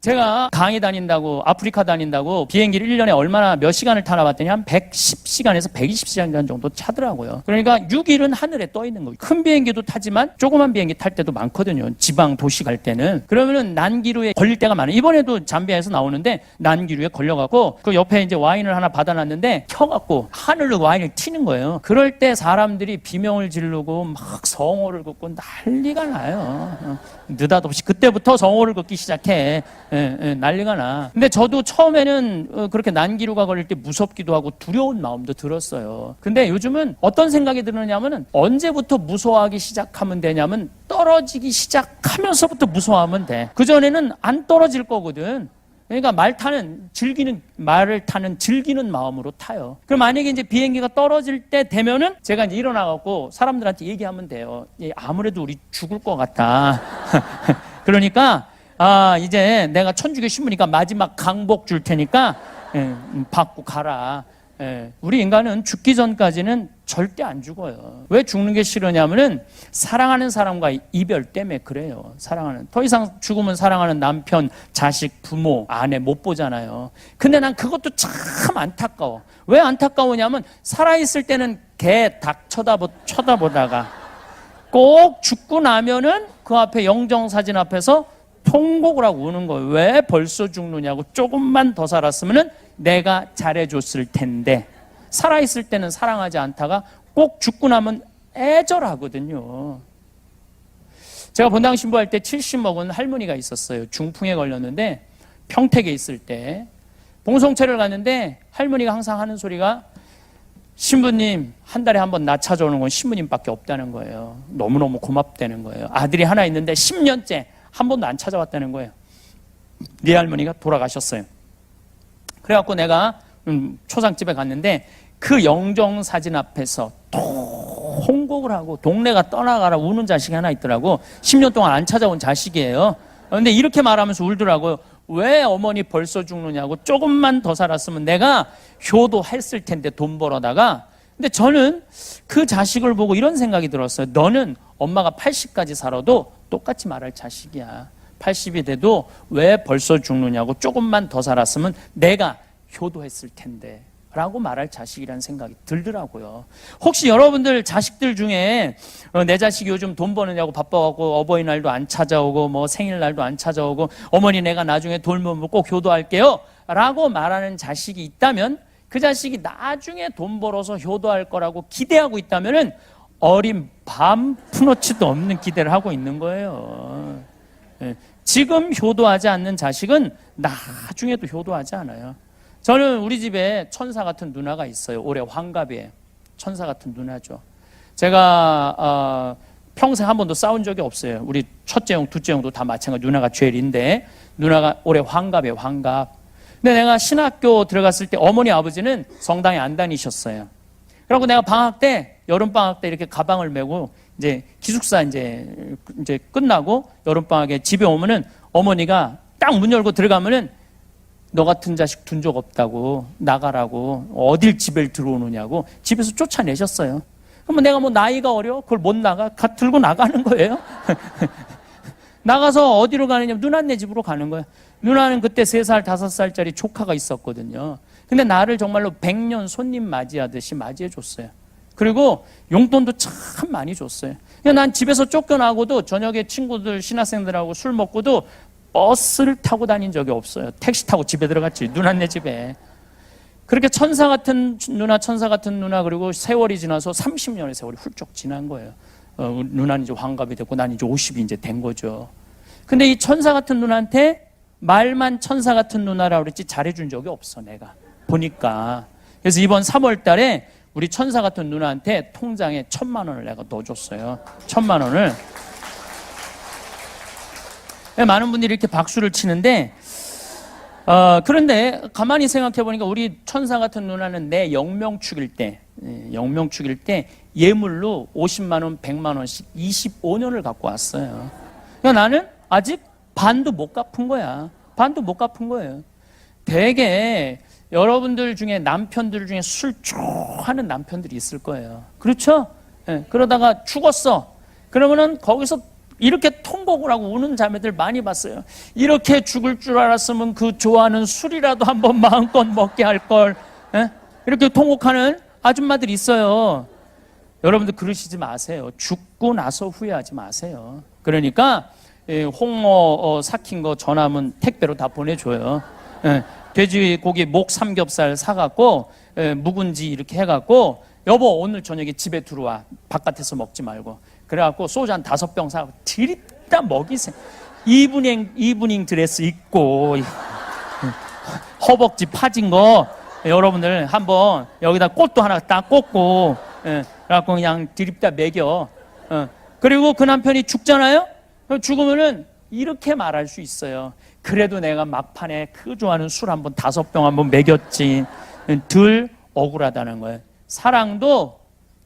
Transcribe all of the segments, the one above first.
제가 강의 다닌다고, 아프리카 다닌다고 비행기를 1년에 얼마나 몇 시간을 타나 봤더니 한 110시간에서 120시간 정도 타더라고요. 그러니까 6일은 하늘에 떠 있는 거예요. 큰 비행기도 타지만 조그만 비행기 탈 때도 많거든요. 지방 도시 갈 때는. 그러면은 난기류에 걸릴 때가 많아요. 이번에도 잠비아에서 나오는데 난기류에 걸려갖고 그 옆에 이제 와인을 하나 받아놨는데 켜갖고 하늘로 와인을 튀는 거예요. 그럴 때 사람들이 비명을 지르고 막 성호를 긋고 난리가 나요. 느닷없이 그때부터 성호를 긋기 시작해. 난리가 나. 근데 저도 처음에는 그렇게 난기류가 걸릴 때 무섭기도 하고 두려운 마음도 들었어요. 근데 요즘은 어떤 생각이 드느냐면은 언제부터 무서워하기 시작하면 되냐면 떨어지기 시작하면서부터 무서워하면 돼. 그전에는 안 떨어질 거거든. 그러니까 말을 타는 즐기는 마음으로 타요. 그럼 만약에 이제 비행기가 떨어질 때 되면은 제가 이제 일어나갖고 사람들한테 얘기하면 돼요. 아무래도 우리 죽을 것 같다. 그러니까 이제 내가 천주교 신부니까 마지막 강복 줄 테니까 받고 가라. 우리 인간은 죽기 전까지는 절대 안 죽어요. 왜 죽는 게 싫으냐면은 사랑하는 사람과 이별 때문에 그래요. 더 이상 죽으면 사랑하는 남편, 자식, 부모, 아내 못 보잖아요. 근데 난 그것도 참 안타까워. 왜 안타까우냐면 살아있을 때는 개, 닭 쳐다보다가 꼭 죽고 나면은 그 앞에 영정사진 앞에서 통곡을 하고 우는 거예요. 왜 벌써 죽느냐고. 조금만 더 살았으면은 내가 잘해줬을 텐데. 살아있을 때는 사랑하지 않다가 꼭 죽고 나면 애절하거든요. 제가 본당 신부할 때 70 먹은 할머니가 있었어요. 중풍에 걸렸는데 평택에 있을 때 봉송체를 갔는데 할머니가 항상 하는 소리가 신부님 한 달에 한 번 나 찾아오는 건 신부님밖에 없다는 거예요. 너무너무 고맙다는 거예요. 아들이 하나 있는데 10년째 한 번도 안 찾아왔다는 거예요. 네 할머니가 돌아가셨어요. 그래갖고 내가 초상집에 갔는데 그 영정사진 앞에서 통곡을 하고 동네가 떠나가라 우는 자식이 하나 있더라고. 10년 동안 안 찾아온 자식이에요. 근데 이렇게 말하면서 울더라고요. 왜 어머니 벌써 죽느냐고. 조금만 더 살았으면 내가 효도했을 텐데 돈 벌어다가. 근데 저는 그 자식을 보고 이런 생각이 들었어요. 너는 엄마가 80까지 살아도 똑같이 말할 자식이야. 80이 돼도 왜 벌써 죽느냐고. 조금만 더 살았으면 내가 효도했을 텐데 라고 말할 자식이라는 생각이 들더라고요. 혹시 여러분들 자식들 중에 내 자식이 요즘 돈 버느냐고 바빠갖고 어버이날도 안 찾아오고 뭐 생일날도 안 찾아오고 어머니 내가 나중에 돈 벌면 꼭 효도할게요 라고 말하는 자식이 있다면 그 자식이 나중에 돈 벌어서 효도할 거라고 기대하고 있다면은 어린 밤 푸너치도 없는 기대를 하고 있는 거예요. 지금 효도하지 않는 자식은 나중에도 효도하지 않아요. 저는 우리 집에 천사 같은 누나가 있어요. 올해 환갑이에요. 천사 같은 누나죠. 제가 평생 한 번도 싸운 적이 없어요. 우리 첫째 형, 둘째 형도 다 마찬가지. 누나가 제일인데 누나가 올해 환갑이에요. 환갑. 근데 내가 신학교 들어갔을 때 어머니 아버지는 성당에 안 다니셨어요. 그리고 내가 방학 때 여름 방학 때 이렇게 가방을 메고 이제 기숙사 이제 끝나고 여름 방학에 집에 오면은 어머니가 딱 문 열고 들어가면은 너 같은 자식 둔 적 없다고 나가라고 어딜 집에 들어오느냐고 집에서 쫓아내셨어요. 그러면 내가 뭐 나이가 어려? 그걸 못 나가? 들고 나가는 거예요. 나가서 어디로 가느냐? 누나네 집으로 가는 거예요. 누나는 그때 3살, 5살짜리 조카가 있었거든요. 근데 나를 정말로 100년 손님 맞이하듯이 맞이해줬어요. 그리고 용돈도 참 많이 줬어요. 난 집에서 쫓겨나고도 저녁에 친구들, 신학생들하고 술 먹고도 버스를 타고 다닌 적이 없어요. 택시 타고 집에 들어갔지. 누나네 집에. 그렇게 천사 같은 누나 그리고 세월이 지나서 30년의 세월이 훌쩍 지난 거예요. 누나는 이제 환갑이 됐고 난 이제 50이 이제 된 거죠. 근데 이 천사 같은 누나한테 말만 천사 같은 누나라고 그랬지 잘해준 적이 없어 내가 보니까. 그래서 이번 3월 달에 우리 천사 같은 누나한테 통장에 1,000만 원을 내가 넣어줬어요. 1,000만 원을. 많은 분들이 이렇게 박수를 치는데 그런데 가만히 생각해 보니까 우리 천사 같은 누나는 내 영명 축일 때 예물로 50만 원, 100만 원씩 25년을 갖고 왔어요. 그러니까 나는 아직 반도 못 갚은 거야. 반도 못 갚은 거예요. 되게 여러분들 중에 남편들 중에 술 좋아하는 남편들이 있을 거예요. 그렇죠? 그러다가 죽었어. 그러면은 거기서 이렇게 통곡을 하고 우는 자매들 많이 봤어요. 이렇게 죽을 줄 알았으면 그 좋아하는 술이라도 한번 마음껏 먹게 할 걸. 이렇게 통곡하는 아줌마들이 있어요. 여러분들 그러시지 마세요. 죽고 나서 후회하지 마세요. 그러니까 홍어 삭힌 거 전화하면 택배로 다 보내줘요. 돼지고기 목 삼겹살 사갖고 묵은지 이렇게 해갖고 여보 오늘 저녁에 집에 들어와. 바깥에서 먹지 말고. 그래갖고 소주 한 5병 사갖고 드립다 먹이세요. 이브닝 드레스 입고 허벅지 파진 거 여러분들 한번 여기다 꽃도 하나 딱 꽂고 그래갖고 그냥 드립다 먹여. 그리고 그 남편이 죽잖아요. 죽으면은 이렇게 말할 수 있어요. 그래도 내가 막판에 그 좋아하는 술 한번 5병 한번 먹였지. 덜 억울하다는 거예요. 사랑도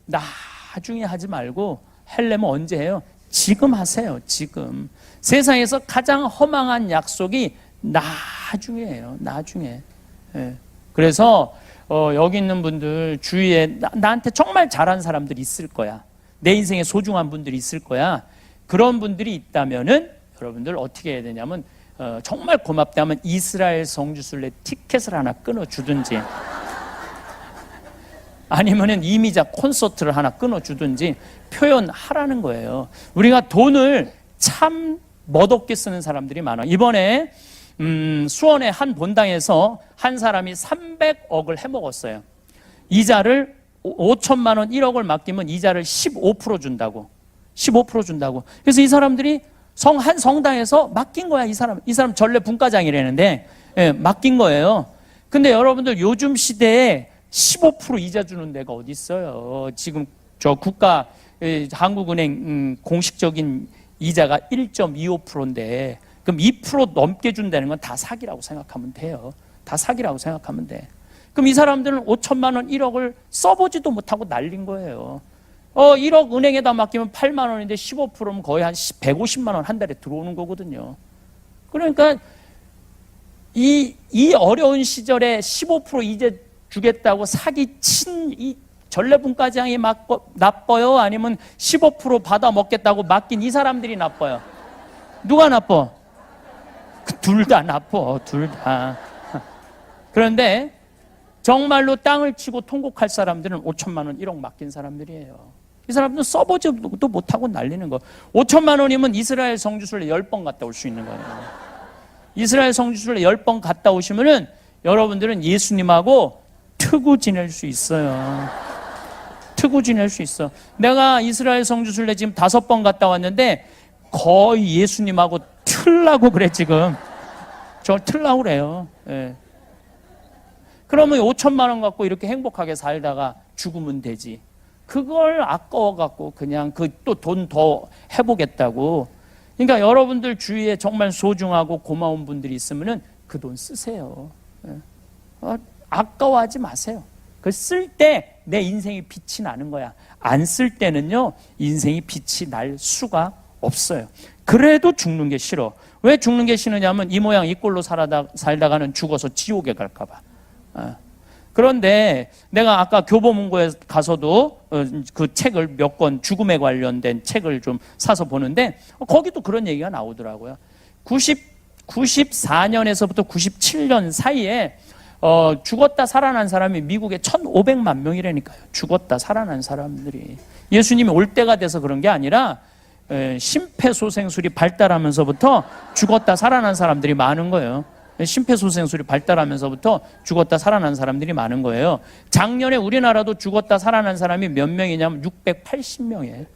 나중에 하지 말고 하려면 언제 해요? 지금 하세요. 지금. 세상에서 가장 허망한 약속이 나중에예요. 나중에. 그래서 여기 있는 분들 주위에 나한테 정말 잘한 사람들이 있을 거야. 내 인생에 소중한 분들이 있을 거야. 그런 분들이 있다면은 여러분들 어떻게 해야 되냐면 정말 고맙다면 이스라엘 성지순례 티켓을 하나 끊어주든지 아니면은 이미자 콘서트를 하나 끊어주든지 표현하라는 거예요. 우리가 돈을 참 멋없게 쓰는 사람들이 많아. 이번에 수원의 한 본당에서 한 사람이 300억을 해먹었어요. 이자를 5천만 원 1억을 맡기면 이자를 15% 준다고. 15% 준다고. 그래서 이 사람들이 한 성당에서 맡긴 거야. 이 사람 전래 분과장이라는데 맡긴 거예요. 근데 여러분들 요즘 시대에 15% 이자 주는 데가 어디 있어요? 지금 저 국가 한국은행 공식적인 이자가 1.25%인데 그럼 2% 넘게 준다는 건 다 사기라고 생각하면 돼요. 다 사기라고 생각하면 돼. 그럼 이 사람들은 5천만 원 1억을 써보지도 못하고 날린 거예요. 1억 은행에다 맡기면 8만 원인데 15%면 거의 한 150만 원 한 달에 들어오는 거거든요. 그러니까 이 어려운 시절에 15% 이제 주겠다고 사기친 이 전래분과장이 나빠요? 아니면 15% 받아 먹겠다고 맡긴 이 사람들이 나빠요? 누가 나빠? 둘 다 나빠. 둘 다. 그런데 정말로 땅을 치고 통곡할 사람들은 5천만 원 1억 맡긴 사람들이에요. 이 사람들은 써보지도 못하고 날리는 거. 5천만 원이면 이스라엘 성지순례 10번 갔다 올 수 있는 거예요. 이스라엘 성지순례 10번 갔다 오시면은 여러분들은 예수님하고 트고 지낼 수 있어요. 트고 지낼 수 있어. 내가 이스라엘 성지순례 지금 5번 갔다 왔는데 거의 예수님하고 틀라고 그래 지금. 저 틀라고 그래요. 예. 그러면 5천만 원 갖고 이렇게 행복하게 살다가 죽으면 되지. 그걸 아까워갖고 그냥 또 돈 더 해보겠다고. 그러니까 여러분들 주위에 정말 소중하고 고마운 분들이 있으면은 그 돈 쓰세요. 아까워하지 마세요. 그 쓸 때 내 인생이 빛이 나는 거야. 안 쓸 때는요, 인생이 빛이 날 수가 없어요. 그래도 죽는 게 싫어. 왜 죽는 게 싫으냐면 이 모양 이 꼴로 살다가는 죽어서 지옥에 갈까봐. 그런데 내가 아까 교보문고에 가서도 그 책을 몇 권 죽음에 관련된 책을 좀 사서 보는데 거기도 그런 얘기가 나오더라고요. 94년에서부터 97년 사이에 죽었다 살아난 사람이 미국에 1,500만 명이라니까요. 죽었다 살아난 사람들이. 예수님이 올 때가 돼서 그런 게 아니라 심폐소생술이 발달하면서부터 죽었다 살아난 사람들이 많은 거예요. 심폐소생술이 발달하면서부터 죽었다 살아난 사람들이 많은 거예요. 작년에 우리나라도 죽었다 살아난 사람이 몇 명이냐면 680명이에요.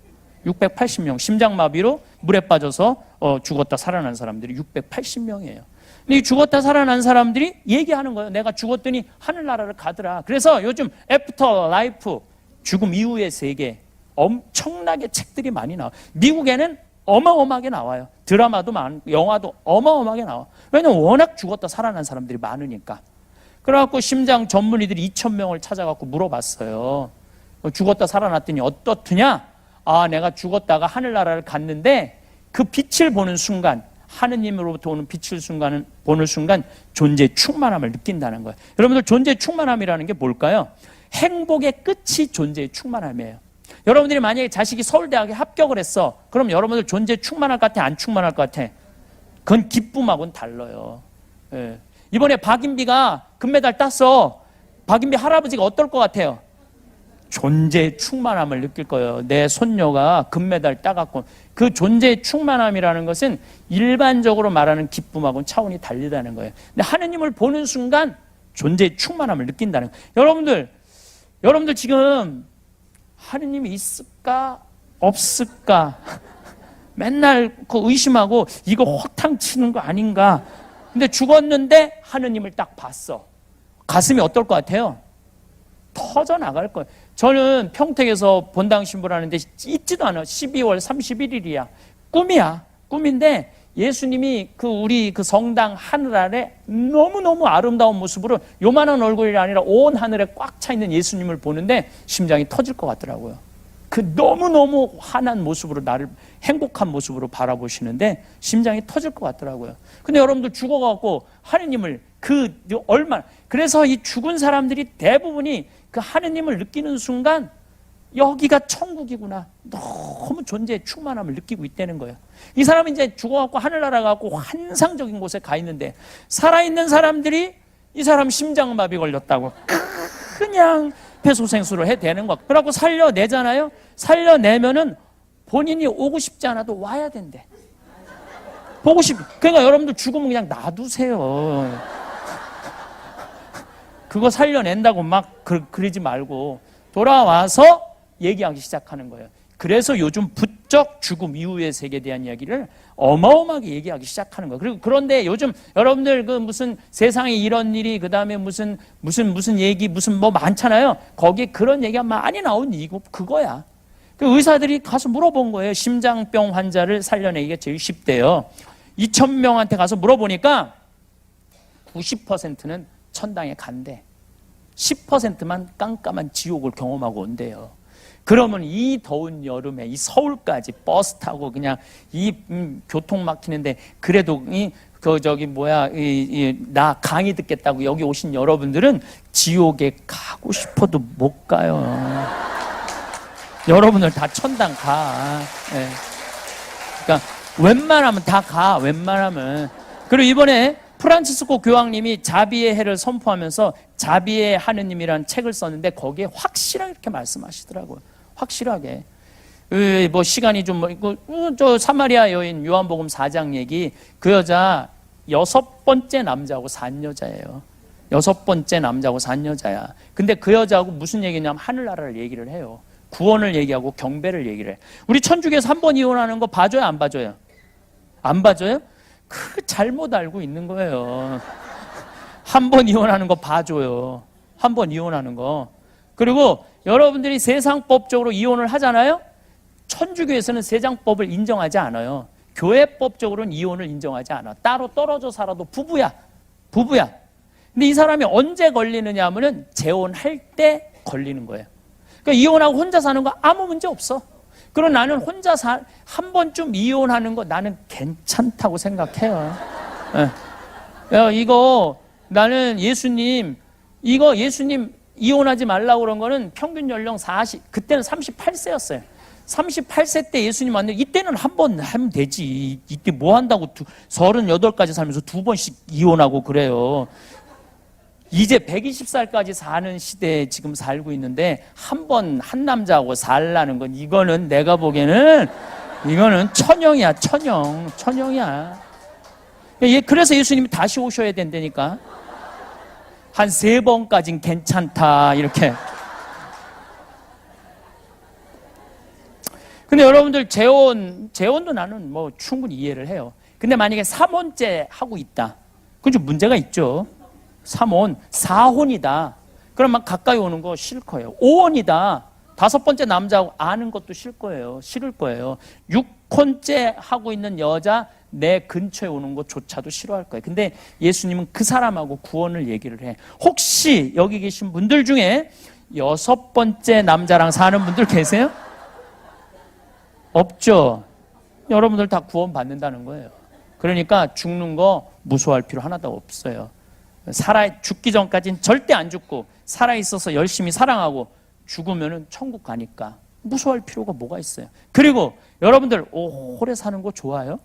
680명. 심장마비로 물에 빠져서 죽었다 살아난 사람들이 680명이에요. 근데 이 죽었다 살아난 사람들이 얘기하는 거예요. 내가 죽었더니 하늘나라를 가더라. 그래서 요즘 애프터 라이프, 죽음 이후의 세계, 엄청나게 책들이 많이 나와요. 미국에는 어마어마하게 나와요. 드라마도 많고 영화도 어마어마하게 나와. 왜냐면 워낙 죽었다 살아난 사람들이 많으니까. 그래갖고 심장 전문의들이 2,000명을 찾아갖고 물어봤어요. 죽었다 살아났더니 어떻느냐? 내가 죽었다가 하늘나라를 갔는데 그 빛을 보는 순간, 하느님으로부터 오는 빛을 보는 순간 존재의 충만함을 느낀다는 거예요. 여러분들 존재의 충만함이라는 게 뭘까요? 행복의 끝이 존재의 충만함이에요. 여러분들이 만약에 자식이 서울대학에 합격을 했어. 그럼 여러분들 존재 충만할 것 같아? 안 충만할 것 같아? 그건 기쁨하고는 달라요. 예. 이번에 박인비가 금메달 땄어. 박인비 할아버지가 어떨 것 같아요? 존재의 충만함을 느낄 거예요. 내 손녀가 금메달 따갖고. 그 존재의 충만함이라는 것은 일반적으로 말하는 기쁨하고는 차원이 다르다는 거예요. 근데 하느님을 보는 순간 존재의 충만함을 느낀다는 거예요. 여러분들 지금 하느님이 있을까 없을까 맨날 그 의심하고 이거 허탕 치는 거 아닌가. 근데 죽었는데 하느님을 딱 봤어. 가슴이 어떨 것 같아요? 터져 나갈 거예요. 저는 평택에서 본당 신부라는데 있지도 않아. 12월 31일이야. 꿈이야. 꿈인데 예수님이 우리 성당 하늘 아래 너무너무 아름다운 모습으로 요만한 얼굴이 아니라 온 하늘에 꽉 차 있는 예수님을 보는데 심장이 터질 것 같더라고요. 그 너무너무 환한 모습으로 나를 행복한 모습으로 바라보시는데 심장이 터질 것 같더라고요. 근데 여러분들 죽어갖고 하느님을 그래서 이 죽은 사람들이 대부분이 그 하느님을 느끼는 순간 여기가 천국이구나. 너무 존재의 충만함을 느끼고 있다는 거예요. 이 사람이 이제 죽어갖고 하늘나라 가고 환상적인 곳에 가 있는데 살아있는 사람들이 이 사람 심장마비 걸렸다고 그냥 폐소생술을 해대는 거야. 그래갖고 살려내잖아요. 살려내면은 본인이 오고 싶지 않아도 와야 된대. 그러니까 여러분들 죽으면 그냥 놔두세요. 그거 살려낸다고 막 그러지 말고 돌아와서 얘기하기 시작하는 거예요. 그래서 요즘 부쩍 죽음 이후의 세계에 대한 이야기를 어마어마하게 얘기하기 시작하는 거예요. 그런데 요즘 여러분들 무슨 세상에 이런 일이 그다음에 무슨 얘기 무슨 뭐 많잖아요. 거기에 그런 얘기가 많이 나온 이유가 그거야. 그 의사들이 가서 물어본 거예요. 심장병 환자를 살려내기가 제일 쉽대요. 2,000명한테 가서 물어보니까 90%는 천당에 간대. 10%만 깜깜한 지옥을 경험하고 온대요. 그러면 이 더운 여름에 이 서울까지 버스 타고 그냥 교통 막히는데 그래도 나 강의 듣겠다고 여기 오신 여러분들은 지옥에 가고 싶어도 못 가요. 여러분들 다 천당 가. 네. 그러니까 웬만하면 다 가. 웬만하면. 그리고 이번에 프란치스코 교황님이 자비의 해를 선포하면서 자비의 하느님이라는 책을 썼는데 거기에 확실하게 이렇게 말씀하시더라고요. 확실하게. 뭐 시간이 저 사마리아 여인 요한복음 4장 얘기, 그 여자 6번째 남자하고 산 여자예요. 6번째 남자하고 산 여자야. 근데 그 여자하고 무슨 얘기냐면 하늘나라를 얘기를 해요. 구원을 얘기하고 경배를 얘기를 해. 우리 천주교에서 한 번 이혼하는 거 봐줘요, 안 봐줘요? 안 봐줘요? 그 잘못 알고 있는 거예요. 한 번 이혼하는 거 봐줘요. 한 번 이혼하는 거. 그리고 여러분들이 세상법적으로 이혼을 하잖아요. 천주교에서는 세상법을 인정하지 않아요. 교회법적으로는 이혼을 인정하지 않아. 따로 떨어져 살아도 부부야. 근데 이 사람이 언제 걸리느냐 하면은 재혼할 때 걸리는 거예요. 그러니까 이혼하고 혼자 사는 거 아무 문제 없어. 그럼 나는 혼자 한 번쯤 이혼하는 거 나는 괜찮다고 생각해요. 이거 나는 예수님 이혼하지 말라고 그런 거는 평균 연령 그때는 38세였어요. 38세 때 예수님 만나고 이때는 한 번 하면 되지. 이때 뭐 한다고 38까지 살면서 2번씩 이혼하고 그래요. 이제 120살까지 사는 시대에 지금 살고 있는데 한 남자하고 살라는 건 이거는 내가 보기에는 이거는 천형이야. 천형이야. 그래서 예수님이 다시 오셔야 된다니까. 한 3번까진 괜찮다 이렇게. 근데 여러분들 재혼도 나는 뭐 충분히 이해를 해요. 근데 만약에 3혼째 하고 있다. 그건 좀 문제가 있죠. 3혼, 4혼이다. 그럼 막 가까이 오는 거 싫을 거예요. 5혼이다. 5번째 남자하고 아는 것도 싫을 거예요. 6혼째 하고 있는 여자 내 근처에 오는 것조차도 싫어할 거예요. 근데 예수님은 그 사람하고 구원을 얘기를 해. 혹시 여기 계신 분들 중에 6번째 남자랑 사는 분들 계세요? 없죠. 여러분들 다 구원 받는다는 거예요. 그러니까 죽는 거 무서워할 필요 하나도 없어요. 죽기 전까지는 절대 안 죽고 살아있어서 열심히 사랑하고 죽으면은 천국 가니까 무서워할 필요가 뭐가 있어요? 그리고 여러분들 오래 사는 거 좋아요?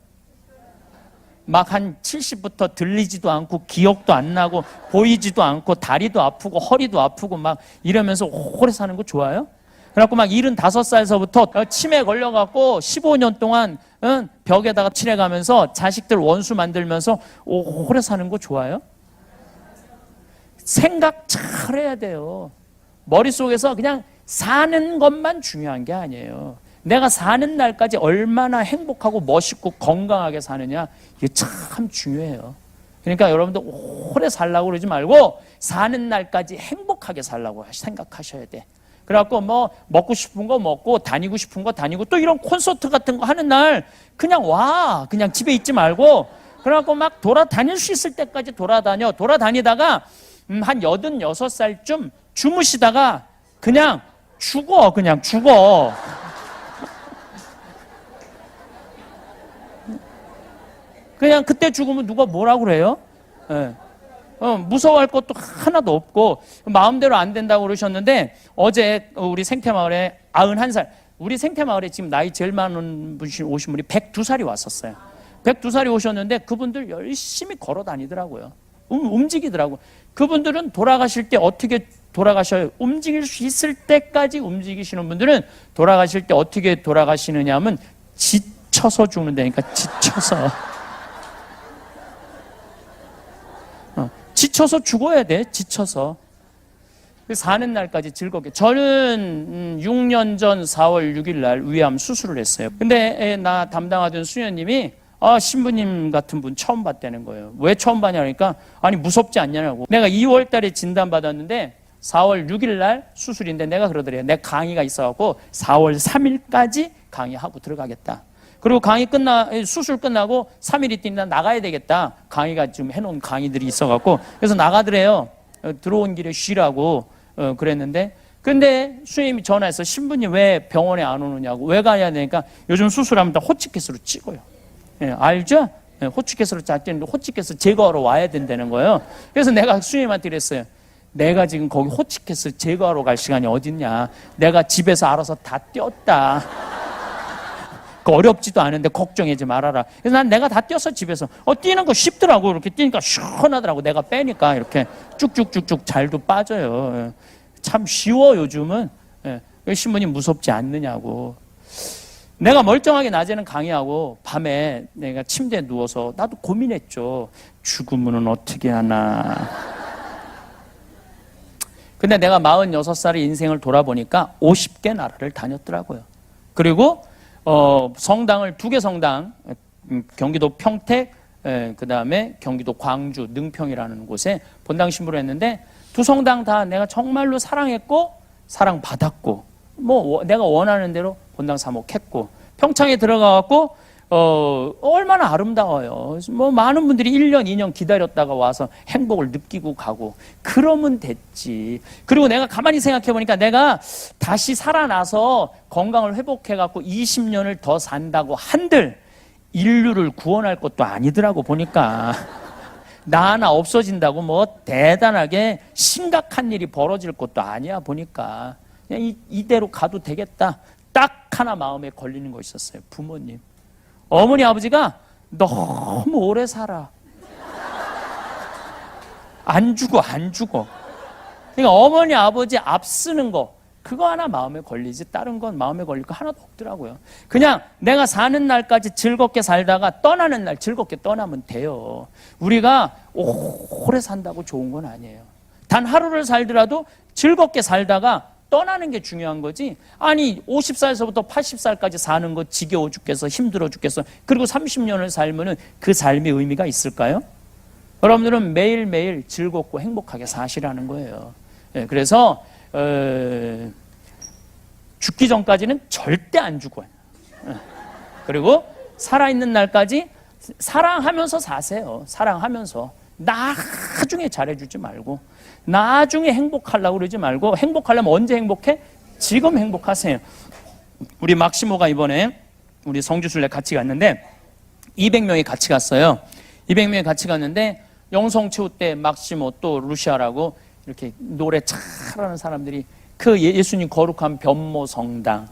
막 한 70부터 들리지도 않고 기억도 안 나고 보이지도 않고 다리도 아프고 허리도 아프고 막 이러면서 오래 사는 거 좋아요? 그래갖고 막 75살서부터 치매 걸려갖고 15년 동안 벽에다가 칠해가면서 자식들 원수 만들면서 오래 사는 거 좋아요? 생각 잘 해야 돼요. 머릿속에서 그냥 사는 것만 중요한 게 아니에요. 내가 사는 날까지 얼마나 행복하고 멋있고 건강하게 사느냐, 이게 참 중요해요. 그러니까 여러분들 오래 살라고 그러지 말고 사는 날까지 행복하게 살라고 생각하셔야 돼. 그래갖고 뭐 먹고 싶은 거 먹고 다니고 싶은 거 다니고 또 이런 콘서트 같은 거 하는 날 그냥 와. 그냥 집에 있지 말고 그래갖고 막 돌아다닐 수 있을 때까지 돌아다니다가 한 86살쯤 주무시다가 그냥 죽어. 그냥 그때 죽으면 누가 뭐라고 그래요? 네. 무서워할 것도 하나도 없고 마음대로 안 된다고 그러셨는데 어제 우리 생태마을에 91살, 우리 생태마을에 지금 나이 제일 많은 분이 오신 분이 102살이 왔었어요. 102살이 오셨는데 그분들 열심히 걸어 다니더라고요. 움직이더라고요. 그분들은 돌아가실 때 어떻게 돌아가셔요? 움직일 수 있을 때까지 움직이시는 분들은 돌아가실 때 어떻게 돌아가시느냐 하면 지쳐서 죽는다니까. 지쳐서 지쳐서 죽어야 돼. 지쳐서 사는 날까지 즐겁게. 저는 6년 전 4월 6일 날 위암 수술을 했어요. 근데 나 담당하던 수녀님이 신부님 같은 분 처음 봤다는 거예요. 왜 처음 봤냐 그러니까 아니 무섭지 않냐고. 내가 2월 달에 진단받았는데 4월 6일 날 수술인데 내가 그러더래요. 내 강의가 있어갖고 4월 3일까지 강의하고 들어가겠다. 그리고 수술 끝나고 3일 있더니 난 나가야 되겠다. 강의가 지금 해놓은 강의들이 있어갖고 그래서 나가더래요. 들어온 길에 쉬라고 그랬는데 근데 수님이 전화해서 신부님 왜 병원에 안 오느냐고. 왜 가야 되니까 요즘 수술하면 다 호치키스로 찍어요. 예, 알죠? 예, 호치키스로 짰는데 호치키스 제거하러 와야 된다는 거예요. 그래서 내가 수님한테 그랬어요. 내가 지금 거기 호치키스 제거하러 갈 시간이 어딨냐. 내가 집에서 알아서 다 떼었다. 어렵지도 않은데 걱정하지 말아라. 그래서 난 내가 다 뛰어서 집에서 뛰는 거 쉽더라고. 이렇게 뛰니까 시원하더라고. 내가 빼니까 이렇게 쭉쭉쭉쭉 잘도 빠져요. 참 쉬워 요즘은. 신부님 무섭지 않느냐고. 내가 멀쩡하게 낮에는 강의하고 밤에 내가 침대에 누워서 나도 고민했죠. 죽으면 어떻게 하나. 근데 내가 46살의 인생을 돌아보니까 50개 나라를 다녔더라고요. 그리고 성당을 2개 성당, 경기도 평택, 그 다음에 경기도 광주, 능평이라는 곳에 본당 신부를 했는데 2 성당 다 내가 정말로 사랑했고 사랑받았고 내가 원하는 대로 본당 사목했고 평창에 들어가갖고 얼마나 아름다워요. 많은 분들이 1년, 2년 기다렸다가 와서 행복을 느끼고 가고 그러면 됐지. 그리고 내가 가만히 생각해보니까 내가 다시 살아나서 건강을 회복해갖고 20년을 더 산다고 한들 인류를 구원할 것도 아니더라고 보니까. 나 하나 없어진다고 대단하게 심각한 일이 벌어질 것도 아니야 보니까. 그냥 이대로 가도 되겠다. 딱 하나 마음에 걸리는 거 있었어요. 부모님. 어머니 아버지가 너무 오래 살아. 안 죽어. 그러니까 어머니 아버지 앞쓰는 거 그거 하나 마음에 걸리지 다른 건 마음에 걸릴 거 하나도 없더라고요. 그냥 내가 사는 날까지 즐겁게 살다가 떠나는 날 즐겁게 떠나면 돼요. 우리가 오래 산다고 좋은 건 아니에요. 단 하루를 살더라도 즐겁게 살다가 떠나는 게 중요한 거지. 아니 50살에서부터 80살까지 사는 거 지겨워 죽겠어. 힘들어 죽겠어. 그리고 30년을 살면은 그 삶의 의미가 있을까요? 여러분들은 매일매일 즐겁고 행복하게 사시라는 거예요. 그래서 죽기 전까지는 절대 안 죽어요. 그리고 살아있는 날까지 사랑하면서 사세요. 사랑하면서. 나중에 잘해주지 말고 나중에 행복하려고 그러지 말고 행복하려면 언제 행복해? 지금 행복하세요. 우리 막시모가 이번에 우리 성주순례 같이 갔는데 200명이 같이 갔어요. 200명이 같이 갔는데 영성체후 때 막시모 또 루시아라고 이렇게 노래 잘하는 사람들이 그 예수님 거룩한 변모 성당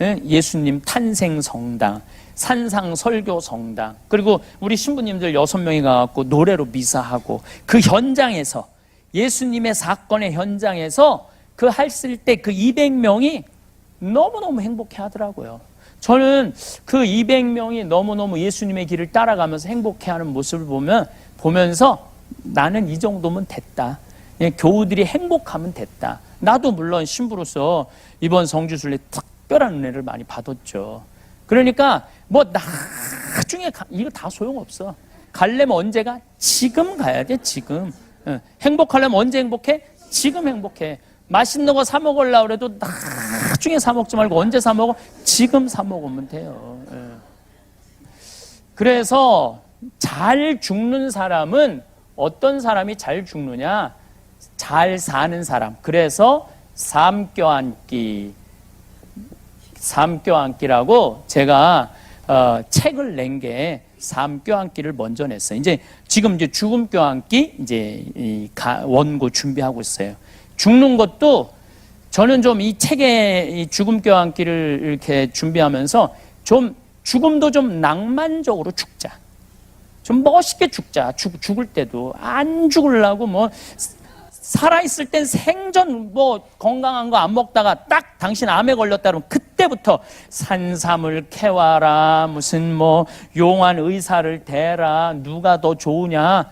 예수님 탄생 성당, 산상 설교 성당, 그리고 우리 신부님들 6명이 가갖고 노래로 미사하고 그 현장에서 예수님의 사건의 현장에서 그 했을 때 그 200명이 너무너무 행복해 하더라고요. 저는 그 200명이 너무너무 예수님의 길을 따라가면서 행복해하는 모습을 보면서 나는 이 정도면 됐다. 교우들이 행복하면 됐다. 나도 물론 신부로서 이번 성주순례 특별한 은혜를 많이 받았죠. 그러니까 뭐 나중에 이거 다 소용없어. 가려면 언제가? 지금 가야 돼. 지금. 행복하려면 언제 행복해? 지금 행복해. 맛있는 거 사 먹으려고 해도 나중에 사 먹지 말고 언제 사 먹어? 지금 사 먹으면 돼요. 그래서 잘 죽는 사람은 어떤 사람이 잘 죽느냐? 잘 사는 사람. 그래서 삶 껴안기라고 제가 책을 낸 게 삶 껴안기를 먼저 냈어요. 지금 죽음 껴안기 원고 준비하고 있어요. 죽는 것도 저는 좀 이 책의 이 죽음 껴안기를 이렇게 준비하면서 좀 죽음도 좀 낭만적으로 죽자. 좀 멋있게 죽자. 죽을 때도 안 죽으려고 뭐 살아있을 땐 생전 뭐 건강한 거 안 먹다가 딱 당신 암에 걸렸다 그러면 그때부터 산삼을 캐와라, 무슨 뭐 용한 의사를 대라, 누가 더 좋으냐.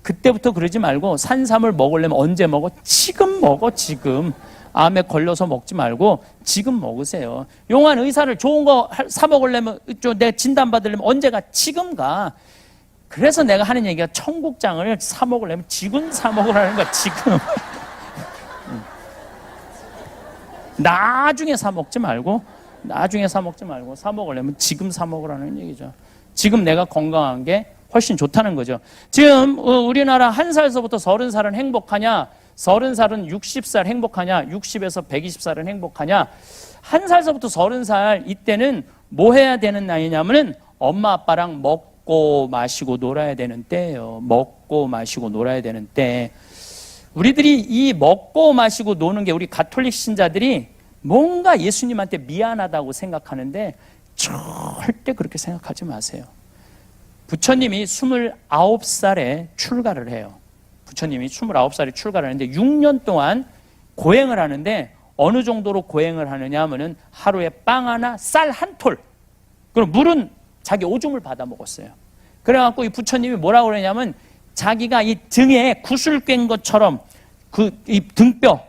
그때부터 그러지 말고 산삼을 먹으려면 언제 먹어? 지금 먹어, 지금. 암에 걸려서 먹지 말고 지금 먹으세요. 용한 의사를 좋은 거 사 먹으려면, 내 진단 받으려면 언제가? 지금 가. 그래서 내가 하는 얘기가 청국장을 사 먹으려면 지금 사 먹으라는 거야, 지금. 나중에 사 먹지 말고 사 먹으려면 지금 사 먹으라는 얘기죠. 지금 내가 건강한 게 훨씬 좋다는 거죠. 지금 우리나라 1살서부터 30살은 행복하냐? 30살은 60살 행복하냐? 60에서 120살은 행복하냐? 1살서부터 30살 이때는 뭐 해야 되는 나이냐면은 엄마 아빠랑 먹고 마시고 놀아야 되는 때예요. 먹고 마시고 놀아야 되는 때. 우리들이 이 먹고 마시고 노는 게 우리 가톨릭 신자들이 뭔가 예수님한테 미안하다고 생각하는데 절대 그렇게 생각하지 마세요. 부처님이 29살에 출가를 해요. 부처님이 29살에 출가를 하는데 6년 동안 고행을 하는데 어느 정도로 고행을 하느냐 하면은 하루에 빵 하나, 쌀 한 톨. 그리고 물은 자기 오줌을 받아 먹었어요. 그래갖고 이 부처님이 뭐라고 그러냐면 자기가 이 등에 구슬 꿰인 것처럼 이 등뼈,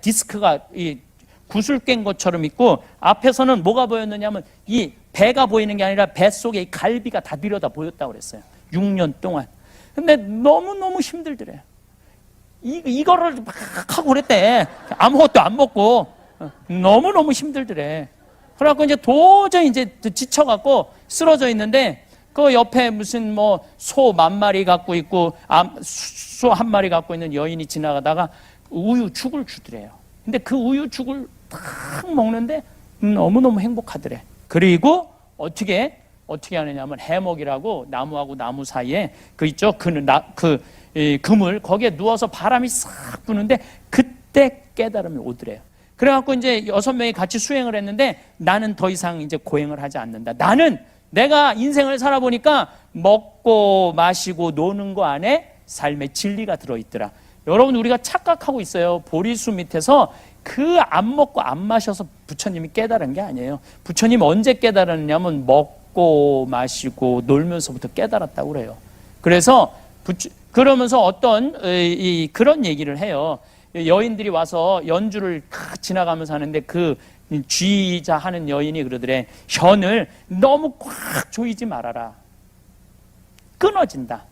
디스크가 이 구슬 깬 것처럼 있고 앞에서는 뭐가 보였느냐면 이 배가 보이는 게 아니라 뱃속에 이 갈비가 다 들여다 보였다고 그랬어요. 6년 동안. 근데 너무너무 힘들더래요. 이거를 막 하고 그랬대. 아무것도 안 먹고. 너무너무 힘들더래. 그래갖고 이제 도저히 지쳐갖고 쓰러져 있는데 그 옆에 무슨 뭐 소 10,000마리 갖고 있고 소 1마리 갖고 있는 여인이 지나가다가 우유죽을 주더래요. 근데 그 우유죽을 탁 먹는데 너무너무 행복하더래. 그리고 어떻게 하느냐면 해먹이라고 나무하고 나무 사이에 있죠. 그물 거기에 누워서 바람이 싹 부는데 그때 깨달음이 오더래요. 그래갖고 이제 6명이 같이 수행을 했는데 나는 더 이상 이제 고행을 하지 않는다. 나는 내가 인생을 살아보니까 먹고 마시고 노는 거 안에 삶의 진리가 들어있더라. 여러분 우리가 착각하고 있어요. 보리수 밑에서 안 먹고 안 마셔서 부처님이 깨달은 게 아니에요. 부처님 언제 깨달았냐면 먹고 마시고 놀면서부터 깨달았다고 그래요. 그래서 그러면서 그런 얘기를 해요. 여인들이 와서 연주를 지나가면서 하는데 그 쥐자 하는 여인이 그러더래. 현을 너무 꽉 조이지 말아라. 끊어진다.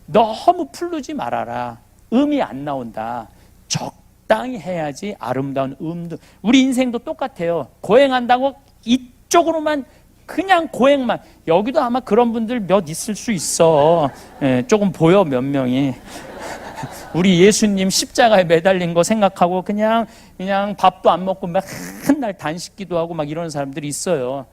너무 풀르지 말아라. 음이 안 나온다. 적당히 해야지 아름다운 음도. 우리 인생도 똑같아요. 고행한다고 이쪽으로만 그냥 고행만. 여기도 아마 그런 분들 몇 있을 수 있어. 조금 보여 몇 명이. 우리 예수님 십자가에 매달린 거 생각하고 그냥 밥도 안 먹고 맨날 단식기도 하고 막 이런 사람들이 있어요.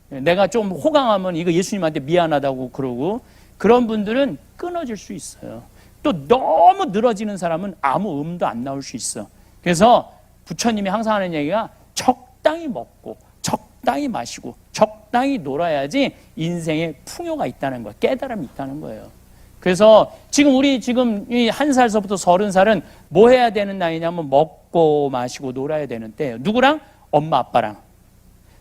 내가 좀 호강하면 이거 예수님한테 미안하다고 그러고 그런 분들은 끊어질 수 있어요. 또 너무 늘어지는 사람은 아무 음도 안 나올 수 있어. 그래서 부처님이 항상 하는 얘기가 적당히 먹고 적당히 마시고 적당히 놀아야지 인생에 풍요가 있다는 거예요. 깨달음이 있다는 거예요. 그래서 우리 지금 이 1살서부터 30살은 뭐 해야 되는 나이냐면 먹고 마시고 놀아야 되는 때예요. 누구랑? 엄마 아빠랑.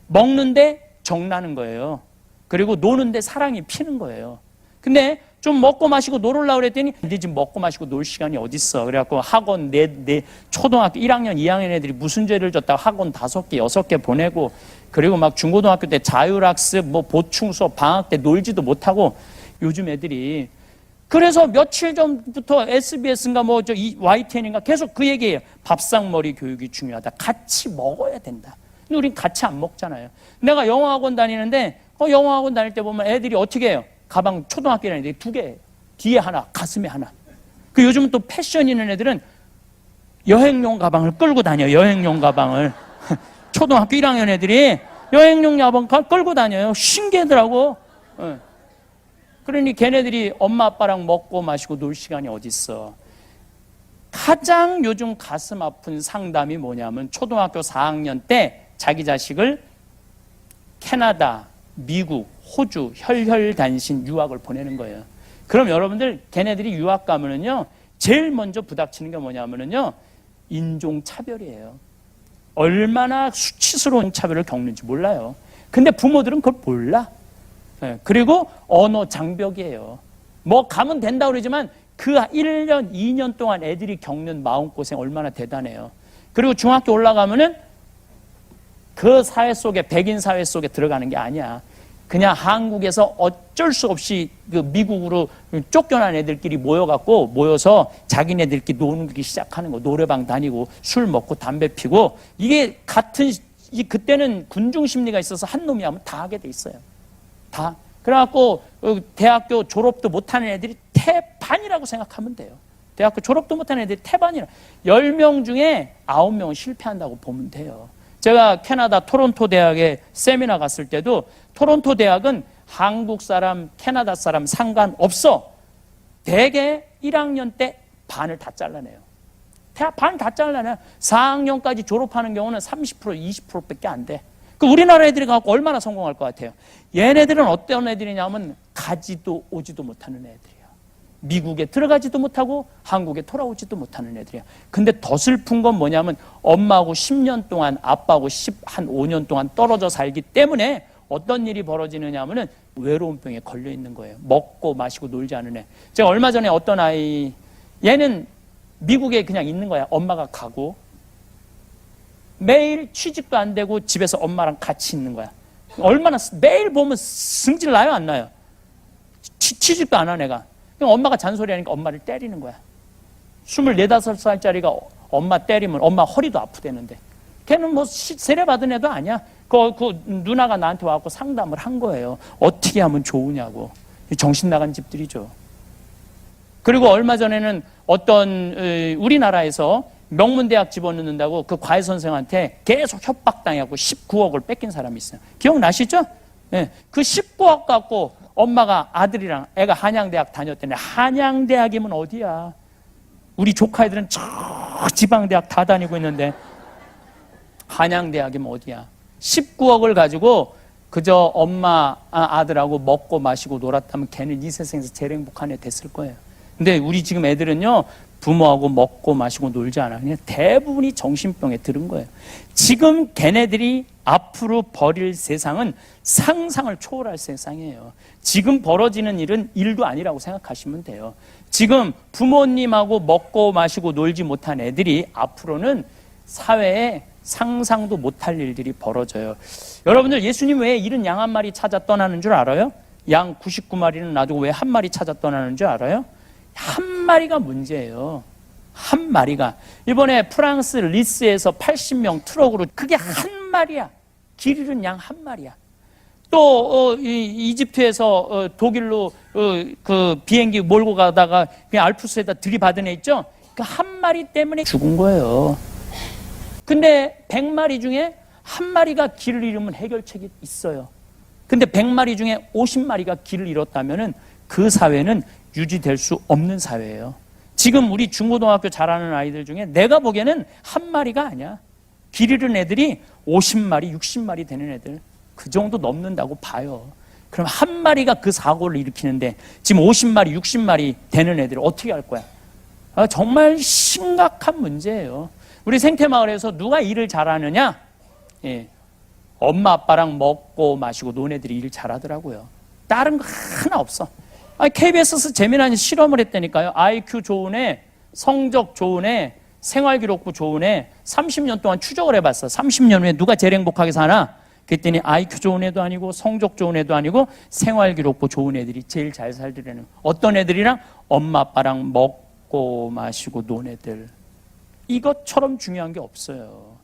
먹는데 정나는 거예요. 그리고 노는데 사랑이 피는 거예요. 근데 좀 먹고 마시고 놀으려고 그랬더니 근데 지금 먹고 마시고 놀 시간이 어딨어. 그래갖고 학원 내 초등학교 1학년 2학년 애들이 무슨 죄를 졌다고 학원 5개 6개 보내고, 그리고 막 중고등학교 때 자율학습 뭐 보충 수업 방학 때 놀지도 못하고 요즘 애들이. 그래서 며칠 전부터 SBS인가 뭐 저 YTN인가 계속 그 얘기예요. 밥상머리 교육이 중요하다. 같이 먹어야 된다. 근데 우린 같이 안 먹잖아요. 내가 영어학원 다니는데 영어학원 다닐 때 보면 애들이 어떻게 해요? 가방 초등학교 애들이 2개, 뒤에 하나, 가슴에 하나. 그 요즘은 또 패션 있는 애들은 여행용 가방을 끌고 다녀요. 여행용 가방을. 초등학교 1학년 애들이 여행용 가방 끌고 다녀요. 신기하더라고. 그러니 걔네들이 엄마 아빠랑 먹고 마시고 놀 시간이 어딨어. 가장 요즘 가슴 아픈 상담이 뭐냐면 초등학교 4학년 때 자기 자식을 캐나다, 미국, 호주 혈혈단신 유학을 보내는 거예요. 그럼 여러분들 걔네들이 유학 가면은요 제일 먼저 부닥치는 게 뭐냐면은요 인종차별이에요. 얼마나 수치스러운 차별을 겪는지 몰라요. 근데 부모들은 그걸 몰라. 그리고 언어 장벽이에요. 뭐 가면 된다고 그러지만 그 1년, 2년 동안 애들이 겪는 마음고생 얼마나 대단해요. 그리고 중학교 올라가면은 그 사회 속에, 백인 사회 속에 들어가는 게 아니야. 그냥 한국에서 어쩔 수 없이 그 미국으로 쫓겨난 애들끼리 모여서 자기네들끼리 노는 시작하는 거. 노래방 다니고 술 먹고 담배 피고. 이게 그때는 군중 심리가 있어서 한 놈이 하면 다 하게 돼 있어요. 다. 그래갖고 대학교 졸업도 못하는 애들이 태반이라고 생각하면 돼요. 대학교 졸업도 못하는 애들이 태반이라. 10명 중에 9명은 실패한다고 보면 돼요. 제가 캐나다 토론토 대학에 세미나 갔을 때도 토론토 대학은 한국 사람, 캐나다 사람 상관없어. 대개 1학년 때 반을 다 잘라내요. 반 다 잘라내요. 4학년까지 졸업하는 경우는 30%, 20%밖에 안 돼. 그 우리나라 애들이 갖고 얼마나 성공할 것 같아요? 얘네들은 어떤 애들이냐면 가지도 오지도 못하는 애들이야. 미국에 들어가지도 못하고 한국에 돌아오지도 못하는 애들이야. 근데 더 슬픈 건 뭐냐면 엄마하고 10년 동안 아빠하고 한 5년 동안 떨어져 살기 때문에 어떤 일이 벌어지느냐 하면은 외로운 병에 걸려 있는 거예요. 먹고 마시고 놀지 않은 애. 제가 얼마 전에 어떤 아이, 얘는 미국에 그냥 있는 거야. 엄마가 가고 매일 취직도 안 되고 집에서 엄마랑 같이 있는 거야. 얼마나 매일 보면 승질 나요, 안 나요? 취직도 안 한 애가. 그냥 엄마가 잔소리하니까 엄마를 때리는 거야. 24, 5살짜리가 엄마 때리면 엄마 허리도 아프대는데. 걔는 뭐 세례 받은 애도 아니야. 그 누나가 나한테 와서 상담을 한 거예요. 어떻게 하면 좋으냐고. 정신 나간 집들이죠. 그리고 얼마 전에는 어떤 우리나라에서 명문대학 집어넣는다고 그 과외 선생한테 계속 협박당하고 19억을 뺏긴 사람이 있어요. 기억나시죠? 네. 그 19억 갖고 엄마가 아들이랑 애가 한양대학 다녔더니 한양대학이면 어디야? 우리 조카 애들은 저 지방대학 다 다니고 있는데 한양대학이면 어디야? 19억을 가지고 그저 엄마 아들하고 먹고 마시고 놀았다면 걔는 이 세상에서 제일 행복한 애 됐을 거예요. 근데 우리 지금 애들은요 부모하고 먹고 마시고 놀지 않아. 그냥 대부분이 정신병에 들은 거예요. 지금 걔네들이 앞으로 벌일 세상은 상상을 초월할 세상이에요. 지금 벌어지는 일은 일도 아니라고 생각하시면 돼요. 지금 부모님하고 먹고 마시고 놀지 못한 애들이 앞으로는 사회에 상상도 못할 일들이 벌어져요. 여러분들 예수님 왜 71마리 찾아 떠나는 줄 알아요? 양 99마리는 놔두고 왜 한 마리 찾아 떠나는 줄 알아요? 한 마리가 문제예요. 한 마리가. 이번에 프랑스 리스에서 80명 트럭으로 그게 한 마리야. 길 잃은 양 한 마리야. 또 이집트에서 독일로 그 비행기 몰고 가다가 그냥 알프스에다 들이받은 애 있죠? 그 한 마리 때문에 죽은 거예요. 근데 100마리 중에 한 마리가 길을 잃으면 해결책이 있어요. 근데 100마리 중에 50마리가 길을 잃었다면은 그 사회는 유지될 수 없는 사회예요. 지금 우리 중고등학교 잘하는 아이들 중에 내가 보기에는 한 마리가 아니야. 길 잃은 애들이 50마리, 60마리 되는 애들, 그 정도 넘는다고 봐요. 그럼 한 마리가 그 사고를 일으키는데 지금 50마리, 60마리 되는 애들 어떻게 할 거야? 정말 심각한 문제예요. 우리 생태마을에서 누가 일을 잘하느냐? 예, 엄마 아빠랑 먹고 마시고 노는 애들이 일 잘하더라고요. 다른 거 하나 없어. KBS에서 재미난 실험을 했다니까요. IQ 좋은 애, 성적 좋은 애, 생활기록부 좋은 애 30년 동안 추적을 해봤어. 30년 후에 누가 제일 행복하게 사나? 그랬더니 IQ 좋은 애도 아니고 성적 좋은 애도 아니고 생활기록부 좋은 애들이 제일 잘 살더라는. 어떤 애들이랑? 엄마 아빠랑 먹고 마시고 논 애들. 이것처럼 중요한 게 없어요.